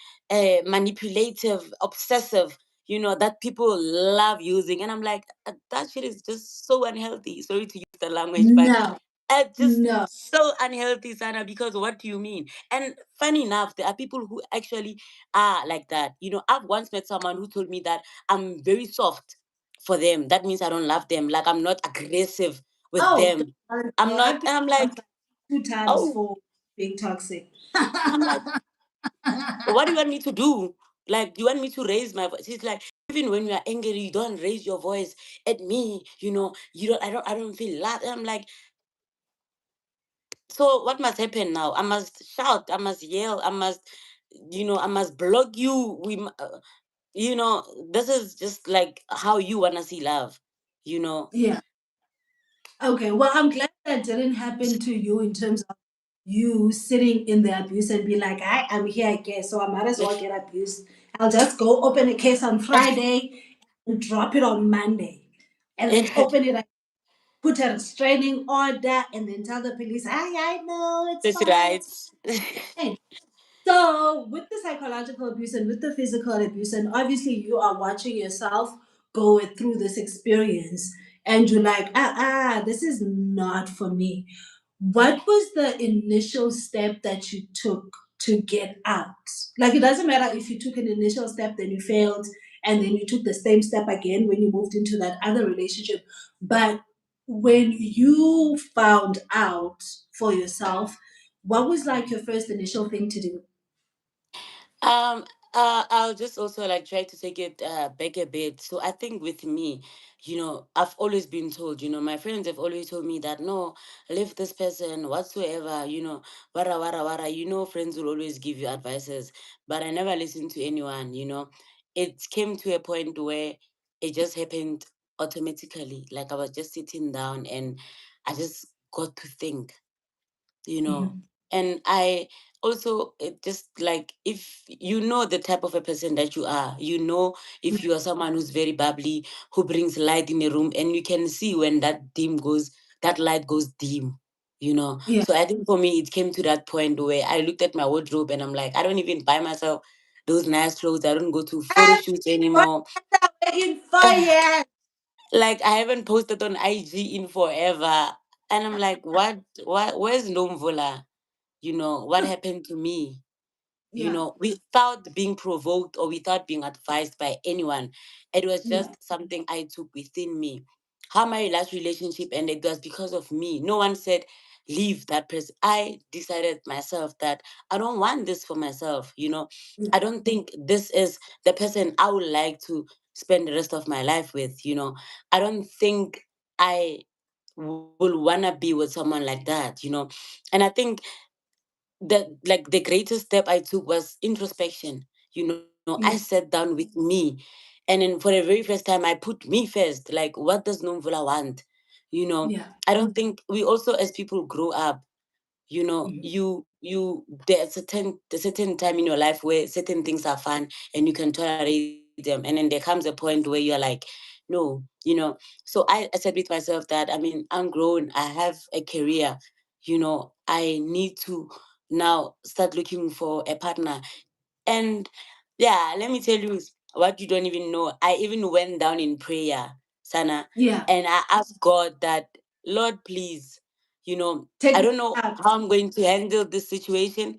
Speaker 4: manipulative, obsessive. That people love using, and I'm like, that shit is just so unhealthy. Sorry to use the language, but
Speaker 2: No.
Speaker 4: It's just
Speaker 2: No.
Speaker 4: so unhealthy, Sana, because what do you mean? And funny enough, there are people who actually are like that. I've once met someone who told me that I'm very soft for them. That means I don't love them. Like, I'm not aggressive with
Speaker 2: Oh,
Speaker 4: them. I'm
Speaker 2: no,
Speaker 4: not,
Speaker 2: I've been
Speaker 4: and I'm
Speaker 2: once,
Speaker 4: like,
Speaker 2: like, 2 times
Speaker 4: oh,
Speaker 2: for being toxic.
Speaker 4: I'm like, what do you want me to do? Like, do you want me to raise my voice? He's like, even when you are angry, you don't raise your voice at me. You don't. I don't feel loud. And I'm like, so what must happen now? I must shout. I must yell. I must, I must block you. This is just like how you wanna see love. You know.
Speaker 2: Yeah. Okay. Well, I'm glad that didn't happen to you in terms of you sitting in the abuse and be like, I'm here, I guess, so I might as well get abused. I'll just go open a case on Friday and drop it on Monday. And then open it, put a restraining order, and then tell the police, I know, it's
Speaker 4: That's
Speaker 2: fine,
Speaker 4: right.
Speaker 2: it's fine. So, with the psychological abuse and with the physical abuse, and obviously you are watching yourself go through this experience, and you're like, this is not for me. What was the initial step that you took to get out? Like, it doesn't matter if you took an initial step, then you failed, and then you took the same step again when you moved into that other relationship. But when you found out for yourself, what was like your first initial thing to do?
Speaker 4: Um, I'll just also like try to take it back a bit. So I think with me, I've always been told, my friends have always told me that no, leave this person whatsoever, wara. Friends will always give you advices, but I never listened to anyone. It came to a point where it just happened automatically. Like, I was just sitting down and I just got to think you know
Speaker 2: Mhm.
Speaker 4: and I also, it just like, if you know the type of a person that you are, if you are someone who's very bubbly, who brings light in a room, and you can see when that light goes dim.
Speaker 2: Yeah.
Speaker 4: So I think for me it came to that point where I looked at my wardrobe and I'm like, I don't even buy myself those nice clothes. I don't go to photo
Speaker 2: And
Speaker 4: shoots
Speaker 2: we're
Speaker 4: anymore.
Speaker 2: in fire.
Speaker 4: Like, I haven't posted on IG in forever. And I'm like, where's Nomvulah? What happened to me?
Speaker 2: Yeah.
Speaker 4: Without being provoked or without being advised by anyone. It was
Speaker 2: Yeah.
Speaker 4: just something I took within me. How my last relationship ended, it was because of me. No one said, leave that person. I decided myself that I don't want this for myself.
Speaker 2: Yeah.
Speaker 4: I don't think this is the person I would like to spend the rest of my life with. I don't think I will wanna be with someone like that. And I think that, like, the greatest step I took was introspection. I sat
Speaker 2: Yeah.
Speaker 4: down with me, and then for the very first time I put me first. Like, what does Nomvula want?
Speaker 2: Yeah.
Speaker 4: I don't think we also, as people grow up,
Speaker 2: Mhm.
Speaker 4: there's a certain time in your life where certain things are fun and you can tolerate them, and then there comes a point where you're like, no. So I said with myself that, I mean, I'm grown, I have a career. I need to now start looking for a partner. And yeah, let me tell you what you don't even know. I even went down in prayer, Sana,
Speaker 2: Yeah.
Speaker 4: and I asked God that, Lord, please, I
Speaker 2: Take me
Speaker 4: don't know
Speaker 2: out.
Speaker 4: how I'm going to handle this situation,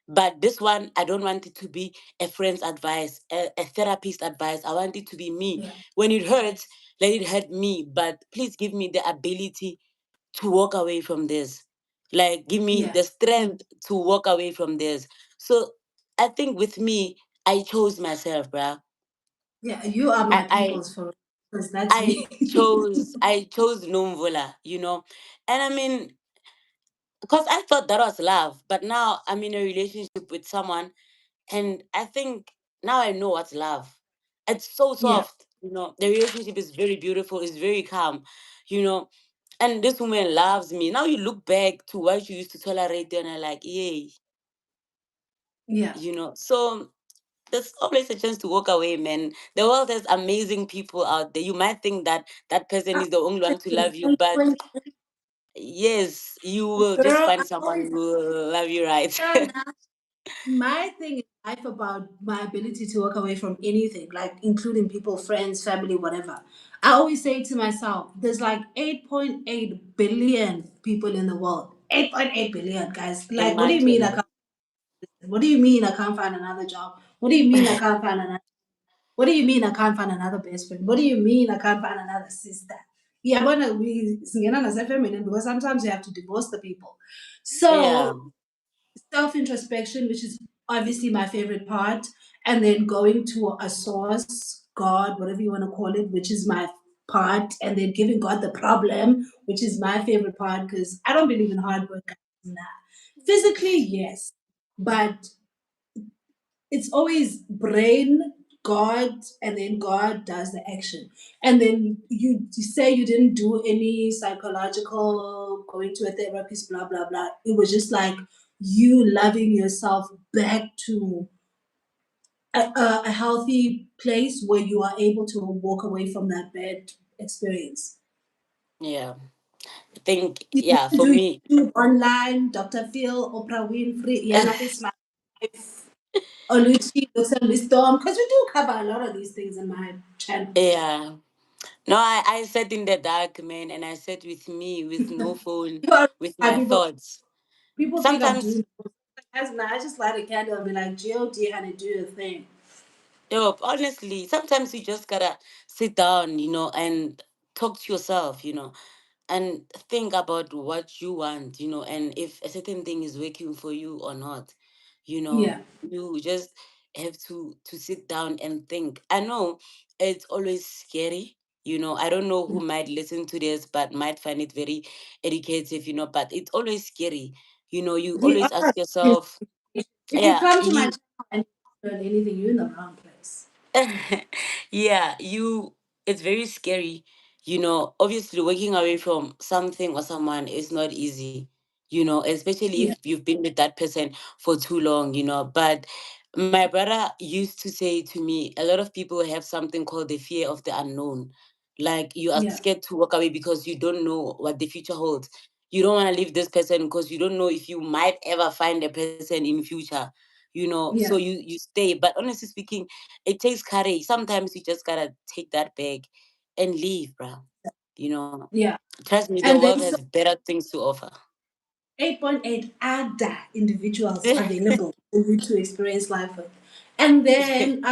Speaker 4: but this one, I don't want it to be a friend's advice, a therapist advice. I want it to be me.
Speaker 2: Yeah.
Speaker 4: When it hurts, let it hurt me, but please give me the ability to walk away from this. Like, give me
Speaker 2: Yeah.
Speaker 4: the strength to walk away from this. So I think with me, I chose myself, bruh.
Speaker 2: Yeah. You are
Speaker 4: I
Speaker 2: my
Speaker 4: I
Speaker 2: people's for because that's
Speaker 4: I
Speaker 2: me.
Speaker 4: chose Nomvula. And I mean, because I thought that was love, but now I'm in a relationship with someone, and I think now I know what's love. It's so
Speaker 2: Yeah.
Speaker 4: soft. The relationship is very beautiful, it's very calm, you know. And this woman loves me. Now you look back to what you used to tolerate, and I'm like, yay,
Speaker 2: Yeah.
Speaker 4: So there's always a chance to walk away, man. The world has amazing people out there. You might think that that person is the only one to love you, but yes, you will just
Speaker 2: Girl,
Speaker 4: find
Speaker 2: I'm
Speaker 4: someone
Speaker 2: always
Speaker 4: who will love you right.
Speaker 2: here now. my thing in life about my ability to walk away from anything, like including people, friends, family, whatever. I always say to myself, there's like 8.8 billion people in the world. 8.8 billion, guys. Like, what do you mean I
Speaker 4: Imagine.
Speaker 2: can't? What do you mean I can't find another job? What do you mean I can't find another? What do you mean I can't find another best friend? What do you mean I can't find another sister? Yeah, but we feminine because sometimes you have to divorce the people.
Speaker 4: Yeah,
Speaker 2: So self introspection, which is obviously my favorite part, and then going to a source, God, whatever you want to call it, which is my part, and then giving God the problem, which is my favorite part because I don't believe in hard work. Nah. Physically, yes, but it's always brain, God, and then God does the action. And then you say you didn't do any psychological, going to a therapist, blah, blah, blah. It was just like you loving yourself back to a healthy place where you are able to walk away from that bad experience.
Speaker 4: yeah. I think,
Speaker 2: You
Speaker 4: yeah,
Speaker 2: can
Speaker 4: for
Speaker 2: do
Speaker 4: me,
Speaker 2: YouTube online, Dr. Phil, Oprah Winfrey, Yana is my life. Oluchi, Wisdom, because we do cover a lot of these things in my channel.
Speaker 4: yeah. No, I sat in the dark, man, and I sat with me, with no phone,
Speaker 2: You are
Speaker 4: with
Speaker 2: right,
Speaker 4: my thoughts.
Speaker 2: people think I'm
Speaker 4: Sometimes,
Speaker 2: doing as nah, I just light a candle and be like, GOD, honey, do your thing.
Speaker 4: yo, honestly, sometimes you just gotta sit down, and talk to yourself, and think about what you want, and if a certain thing is working for you or not.
Speaker 2: Yeah.
Speaker 4: You just have to sit down and think. I know it's always scary. I don't know who might listen to this but might find it very educative, but it's always scary. You
Speaker 2: The
Speaker 4: always ask
Speaker 2: other
Speaker 4: yourself,
Speaker 2: if you
Speaker 4: yeah,
Speaker 2: come to my channel and you learn anything, you're in the wrong place.
Speaker 4: yeah, it's very scary. Obviously working away from something or someone is not easy, especially if
Speaker 2: Yeah.
Speaker 4: you've been with that person for too long, but my brother used to say to me, a lot of people have something called the fear of the unknown. Like, you are
Speaker 2: Yeah.
Speaker 4: scared to walk away because you don't know what the future holds. You don't want to leave this person because you don't know if you might ever find a person in future, so
Speaker 2: Yeah.
Speaker 4: you stay. But honestly speaking, it takes courage. Sometimes you just gotta take that bag and leave, bro. You know,
Speaker 2: Yeah.
Speaker 4: trust me, the
Speaker 2: And
Speaker 4: world
Speaker 2: then
Speaker 4: has better things to offer.
Speaker 2: 8.8 other individuals available for you to experience life with. And then,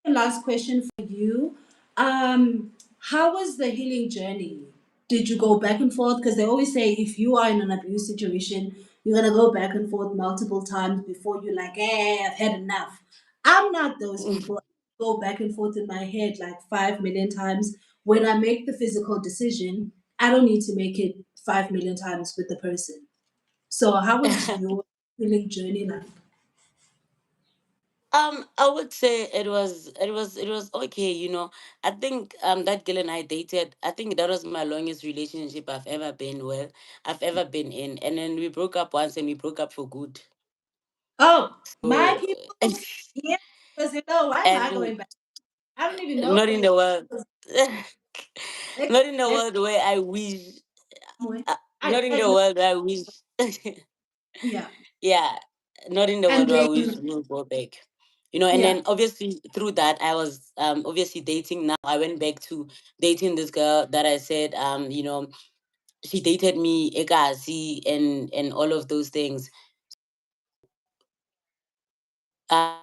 Speaker 2: last question for you. How was the healing journey? Did you go back and forth? Because they always say if you are in an abuse situation, you're going to go back and forth multiple times before you're like, hey, I've had enough. I'm not those people. I go back and forth in my head like 5 million times. When I make the physical decision, I don't need to make it 5 million times with the person. So how was your healing journey like?
Speaker 4: I would say it was okay. I think that girl and I dated. I think that was my longest relationship I've ever been in. And then we broke up once, and we broke up for good.
Speaker 2: Oh, my
Speaker 4: So,
Speaker 2: peoples, yeah, because why am I
Speaker 4: and
Speaker 2: going back? I don't even know
Speaker 4: not in
Speaker 2: if
Speaker 4: the world,
Speaker 2: next
Speaker 4: not in the world where I wish. Not in
Speaker 2: I
Speaker 4: the
Speaker 2: know,
Speaker 4: world where I wish.
Speaker 2: yeah.
Speaker 4: Yeah, not in the
Speaker 2: And
Speaker 4: world where I
Speaker 2: then
Speaker 4: wish we would go back. And
Speaker 2: yeah,
Speaker 4: then obviously through that I was obviously dating. Now I went back to dating this girl that I said, she dated me, Ekasi, and all of those things. So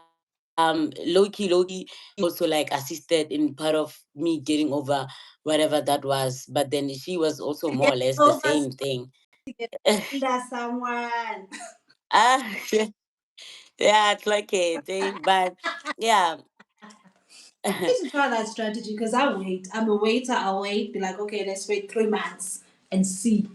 Speaker 4: low key, also like assisted in part of me getting over whatever that was. But then she was also
Speaker 2: to
Speaker 4: more
Speaker 2: get
Speaker 4: or less the
Speaker 2: over
Speaker 4: same thing.
Speaker 2: to get under someone.
Speaker 4: Ah, yeah, it's like a thing, but yeah.
Speaker 2: I need to try that strategy because I wait. I'm a waiter. I'll wait. Be like, okay, let's wait 3 months and see.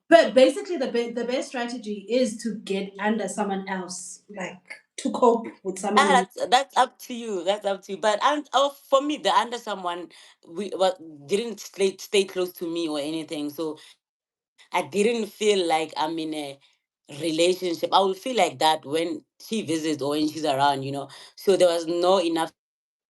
Speaker 2: But basically, the best strategy is to get under someone else, like to cope with someone who.
Speaker 4: That's up to you. That's up to you. But for me, the under someone we what didn't stay close to me or anything. So I didn't feel like I'm in a relationship. I will feel like that when she visits or when she's around. So there was no enough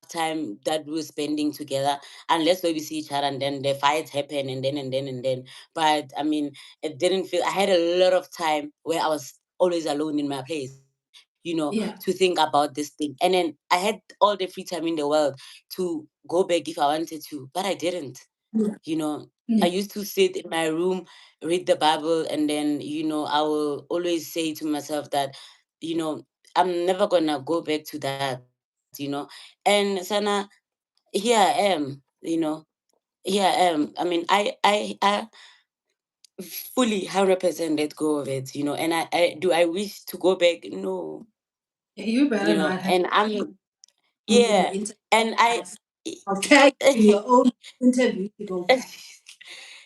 Speaker 4: time that we were spending together unless when we see each other, and then the fights happen, and then. But I mean, it didn't feel. I had a lot of time where I was always alone in my place.
Speaker 2: Yeah.
Speaker 4: to think about this thing. And then I had all the free time in the world to go back if I wanted to, but I didn't.
Speaker 2: Yeah.
Speaker 4: you know I
Speaker 2: Yeah.
Speaker 4: used to sit in my room, read the Bible, and then I will always say to myself that you know I'm never gonna go back to that. And Sana, here I am. Here I am. I mean, I fully 100% let go of it. And I wish to go back? No.
Speaker 2: You better not have
Speaker 4: And I'm
Speaker 2: in the
Speaker 4: yeah,
Speaker 2: interview.
Speaker 4: and I
Speaker 2: I'll tag you in your own interview to go back.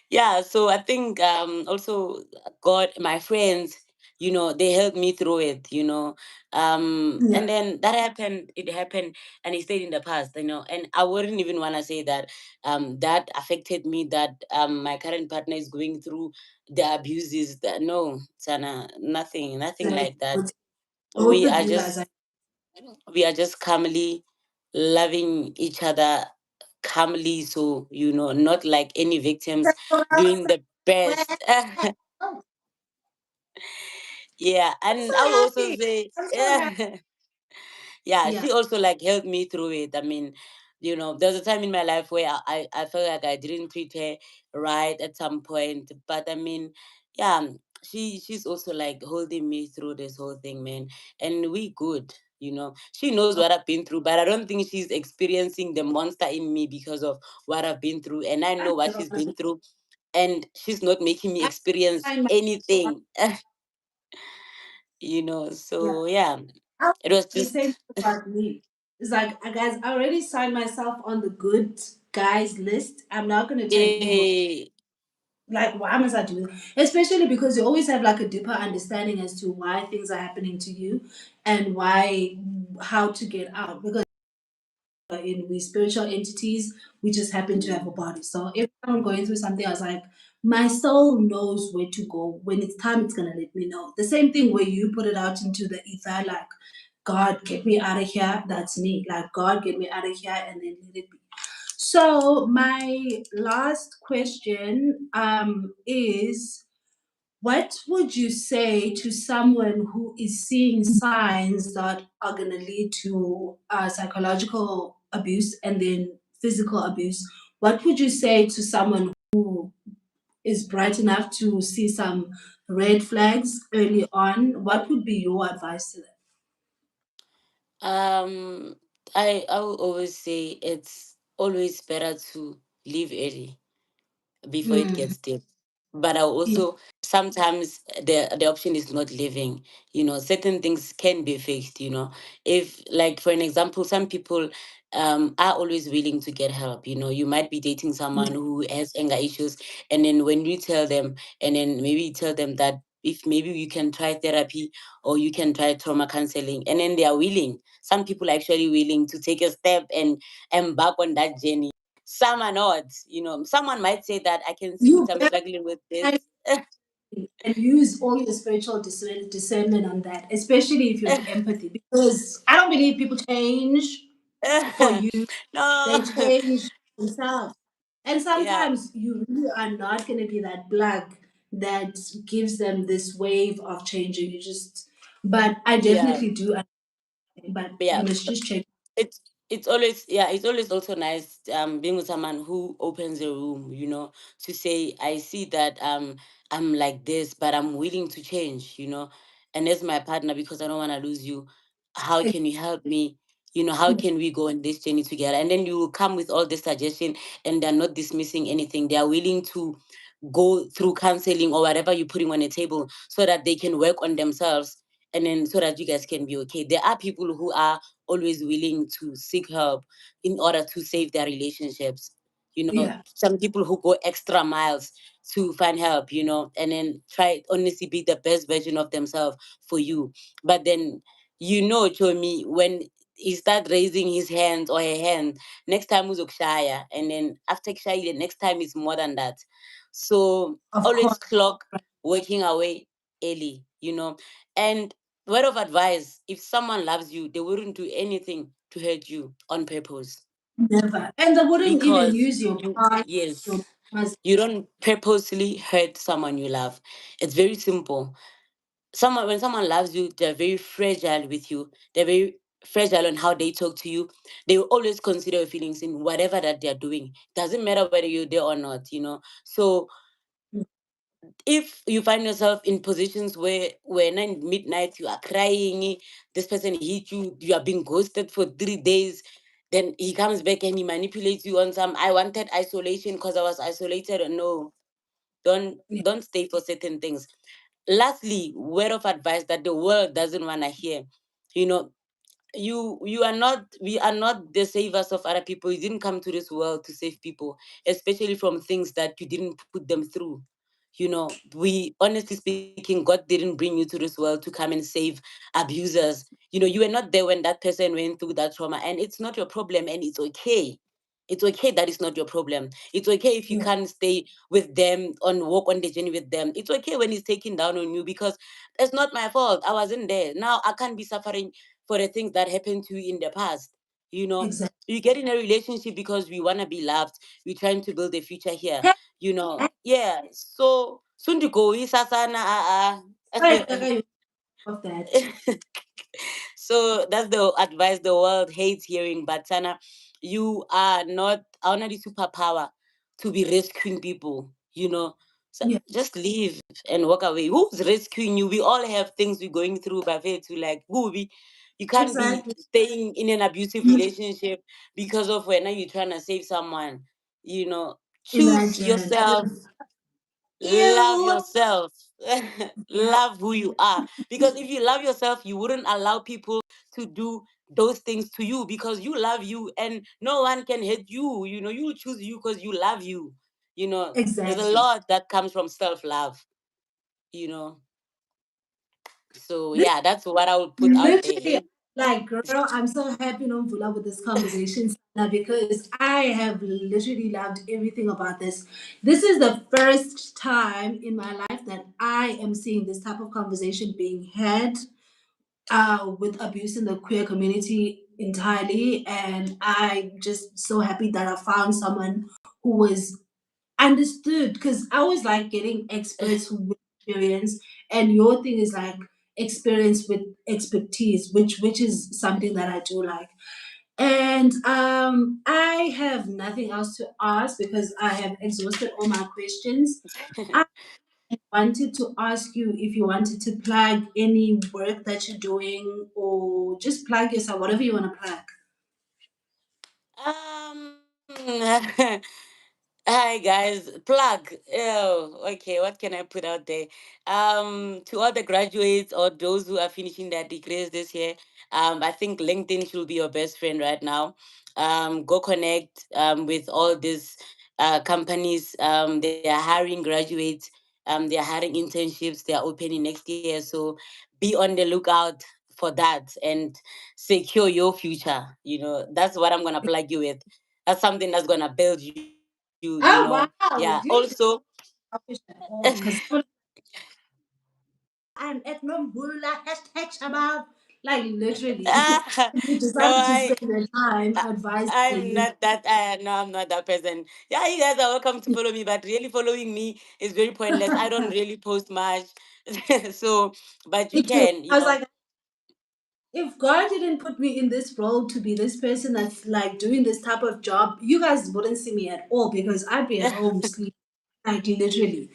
Speaker 4: yeah, so I think also God, my friends, they helped me through it. And
Speaker 2: Yeah.
Speaker 4: then that happened, it happened, and it stayed in the past. And I wouldn't even want to say that that affected me, that my current partner is going through the abuses. That No, Sana, nothing
Speaker 2: Like
Speaker 4: like that.
Speaker 2: both
Speaker 4: We
Speaker 2: of
Speaker 4: are
Speaker 2: you guys
Speaker 4: just
Speaker 2: are
Speaker 4: we are just calmly loving each other calmly, so not like any victims, doing the best. Yeah,
Speaker 2: I'm
Speaker 4: and
Speaker 2: so
Speaker 4: I will also
Speaker 2: happy.
Speaker 4: say
Speaker 2: I'm so happy.
Speaker 4: yeah,
Speaker 2: Yeah.
Speaker 4: she also like helped me through it. I mean, there's a time in my life where I felt like I didn't treat her right at some point. But I mean, yeah, she's also like holding me through this whole thing, man. And we good. She knows what I've been through, but I don't think she's experiencing the monster in me because of what I've been through. And I know what she's been through, and she's not making me
Speaker 2: I
Speaker 4: experience
Speaker 2: signed my
Speaker 4: anything.
Speaker 2: yeah.
Speaker 4: So yeah,
Speaker 2: I
Speaker 4: it was
Speaker 2: the
Speaker 4: just
Speaker 2: same thing about me. It's like guys, I already signed myself on the good guys list. I'm not gonna turn evil.
Speaker 4: eh,
Speaker 2: Like why must I do it? Especially because you always have like a deeper understanding as to why things are happening to you and why how to get out. Because in we spiritual entities, we just happen to have a body. So if I'm going through something, I was like, my soul knows where to go. When it's time, it's gonna let me know. The same thing where you put it out into the ether, like, God, get me out of here. That's me. Like, God, get me out of here, and then let it be. So my last question is what would you say to someone who is seeing signs that are going to lead to psychological abuse and then physical abuse? What would you say to someone who is bright enough to see some red flags early on? What would be your advice to
Speaker 4: um, I will always say it's always better to leave early before it
Speaker 2: them?
Speaker 4: gets deep. But I
Speaker 2: Yeah,
Speaker 4: also sometimes the option is not living. Certain things can be fixed. If, like, for an example, some people are always willing to get help. You might be dating someone
Speaker 2: yeah,
Speaker 4: who has anger issues, and then when you tell them, and then maybe you tell them that if maybe you can try therapy or you can try trauma counseling, and then they are willing. Some people are actually willing to take a step and embark on that journey. Some are not. Someone might say that I can see
Speaker 2: you
Speaker 4: that I'm
Speaker 2: better
Speaker 4: struggling with this.
Speaker 2: find and use all your spiritual discernment on that, especially if you have empathy, because I don't believe people change for you. They
Speaker 4: No.
Speaker 2: change themselves. And
Speaker 4: Yeah.
Speaker 2: sometimes you really are not going to be that plug that gives them this wave of changing. You just, but I
Speaker 4: Yeah.
Speaker 2: definitely do. But you
Speaker 4: Yeah.
Speaker 2: must just check.
Speaker 4: It's always, yeah, it's always also nice being with someone who opens a room, to say, I see that I'm like this, but I'm willing to change. And as my partner, because I don't want to lose you, how can you help me? How can we go on this journey together? And then you will come with all this suggestion, and they're not dismissing anything. They are willing to go through counseling or whatever you're putting on a table, so that they can work on themselves, and then so that you guys can be okay. There are people who are always willing to seek help in order to save their relationships.
Speaker 2: Yeah,
Speaker 4: Some people who go extra miles to find help, and then try honestly be the best version of themselves for you. But then, Chomi, when he start raising his hands or her hand, next time uzokshaya, and then after kshaya, the next time is more than that. So
Speaker 2: of
Speaker 4: always
Speaker 2: course.
Speaker 4: clock working away early. And word of advice, if someone loves you, they wouldn't do anything to hurt you on purpose.
Speaker 2: Never. And they wouldn't even
Speaker 4: Because
Speaker 2: use your pride,
Speaker 4: yes,
Speaker 2: your
Speaker 4: you don't purposely hurt someone you love. It's very simple. someone when someone loves you, they're very fragile with you. They're very fragile on how they talk to you. They will always consider your feelings in whatever that they're doing. Doesn't matter whether you're there or not, you know. So if you find yourself in positions where in midnight you are crying, this person hit you, you are being ghosted for 3 days, then he comes back and he manipulates you on some I wanted isolation because I was isolated. No,
Speaker 2: Yeah,
Speaker 4: don't stay for certain things. Lastly, word of advice that the world doesn't want to hear, you know, you are not we are not the savers of other people. You didn't come to this world to save people, especially from things that you didn't put them through. You know, we honestly speaking, God didn't bring you to this world to come and save abusers. You know, you were not there when that person went through that trauma, and it's not your problem, and it's okay. It's okay that it's not your problem. It's okay if you
Speaker 2: yeah,
Speaker 4: can't stay with them on walk on the journey with them. It's okay when it's taking down on you, because it's not my fault. I wasn't there. Now I can't be suffering for the things that happened to you in the past. You know,
Speaker 2: exactly.
Speaker 4: you get in a relationship because we want to be loved. We're trying to build a future here.
Speaker 2: Hey,
Speaker 4: You know,
Speaker 2: hey,
Speaker 4: yeah. So soon to go, sasana.
Speaker 2: sorry, Kaka, you of that.
Speaker 4: So that's the advice the world hates hearing. But Sana, you are not only superpower to be rescuing people. You know, so
Speaker 2: Yeah,
Speaker 4: just leave and walk away. Who's rescuing you? We all have things we're going through, but to like who we. You can't be
Speaker 2: exactly.
Speaker 4: staying in an abusive relationship because of when you're trying to save someone. You know, choose
Speaker 2: Imagine.
Speaker 4: yourself. Love
Speaker 2: Ew.
Speaker 4: yourself.
Speaker 2: Yeah,
Speaker 4: Love who you are, because if you love yourself, you wouldn't allow people to do those things to you, because you love you and no one can hate you. You know, you choose you because you love you. You know, there's a
Speaker 2: exactly.
Speaker 4: lot that comes from self-love, you know. So yeah, that's what I would put out there.
Speaker 2: Literally,
Speaker 4: Hey.
Speaker 2: like, girl, I'm so happy, Nomvulah, with this conversation now because I have literally loved everything about this. This is the first time in my life that I am seeing this type of conversation being had with abuse in the queer community entirely. And I'm just so happy that I found someone who was understood because I was like getting experts with experience, and your thing is like experience with expertise, which is something that I do like. And I have nothing else to ask because I have exhausted all my questions. I wanted to ask you if you wanted to plug any work that you're doing or just plug yourself, whatever you want to plug.
Speaker 4: Um, hi guys, plug. Oh, okay. What can I put out there? To all the graduates or those who are finishing their degrees this year, I think LinkedIn should be your best friend right now. Go connect with all these companies. They are hiring graduates. They are hiring internships. They are opening next year. So be on the lookout for that and secure your future. You know, that's what I'm gonna plug you with. That's something that's gonna build you, you know. Yeah.
Speaker 2: Oh wow,
Speaker 4: Also,
Speaker 2: you selfish at all because I'm at Nomvulah, hashtag Shabab. Like literally, you
Speaker 4: no,
Speaker 2: decided to spend your time
Speaker 4: I I'm
Speaker 2: advising.
Speaker 4: not that. No, I'm not that person. Yeah, you guys are welcome to follow me, but really following me is very pointless. I don't really post much, so but you
Speaker 2: Me too.
Speaker 4: can, you
Speaker 2: I was
Speaker 4: know.
Speaker 2: like, if God didn't put me in this role to be this person that's like doing this type of job, you guys wouldn't see me at all because I'd be at home sleeping, like literally.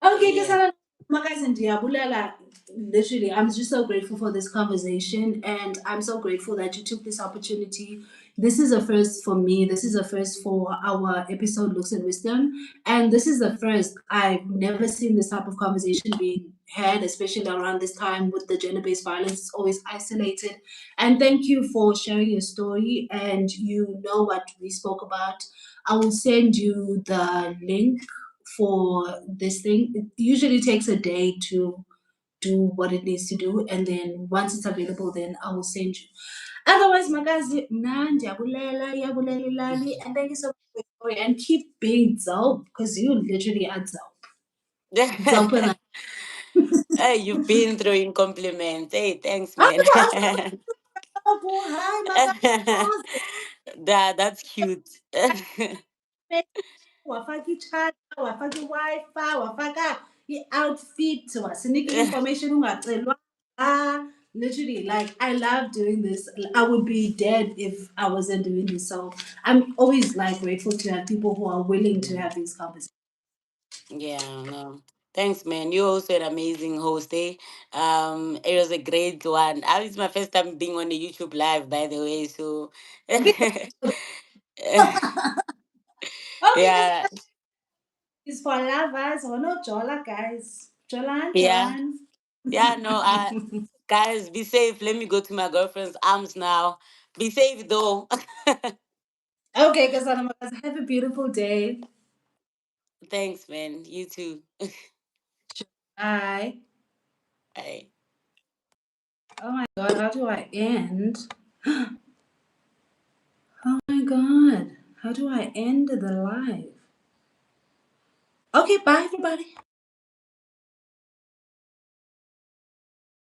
Speaker 2: Okay, ke
Speaker 4: Yeah.
Speaker 2: sana makazi ndiyabulela. Literally, I'm just so grateful for this conversation, and I'm so grateful that you took this opportunity. This is a first for me. This is a first for our episode Looks and Wisdom, and this is the first. I've never seen this type of conversation being had, especially around this time with the gender-based violence. It's always isolated. And thank you for sharing your story. And you know what we spoke about. I will send you the link for this thing. It usually takes a day to do what it needs to do, and then once it's available, then I will send you. Otherwise, Magazi, ndiyabulela, iyabulela ilali, and thank you so much for your story. And keep being dope, because you literally are dope. Dope and like,
Speaker 4: Hey, you've been throwing compliments. Hey, thanks,
Speaker 2: oh,
Speaker 4: man.
Speaker 2: hi, Magazi.
Speaker 4: That's cute.
Speaker 2: Wafaka i-charger, wafaka i-Wi-Fi, wafaka i-outfit wasinike information ungacelwa. Literally, like I love doing this. I would be dead if I wasn't doing this. So I'm always like grateful to have people who are willing to have these conversations.
Speaker 4: Yeah, no. Thanks, man. You're also an amazing host, eh? It was a great one. It's my first time being on the YouTube live, by the way. So,
Speaker 2: Okay, this
Speaker 4: yeah,
Speaker 2: is for lovers or no Jola, guys. Jola and
Speaker 4: yeah,
Speaker 2: John.
Speaker 4: yeah. No, guys, be safe. Let me go to my girlfriend's arms now. Be safe, though.
Speaker 2: Okay, guys, have a beautiful day.
Speaker 4: Thanks, man. You too.
Speaker 2: Bye.
Speaker 4: Bye.
Speaker 2: Oh my god, how do I end? Oh my god, how do I end the live? Okay, bye everybody.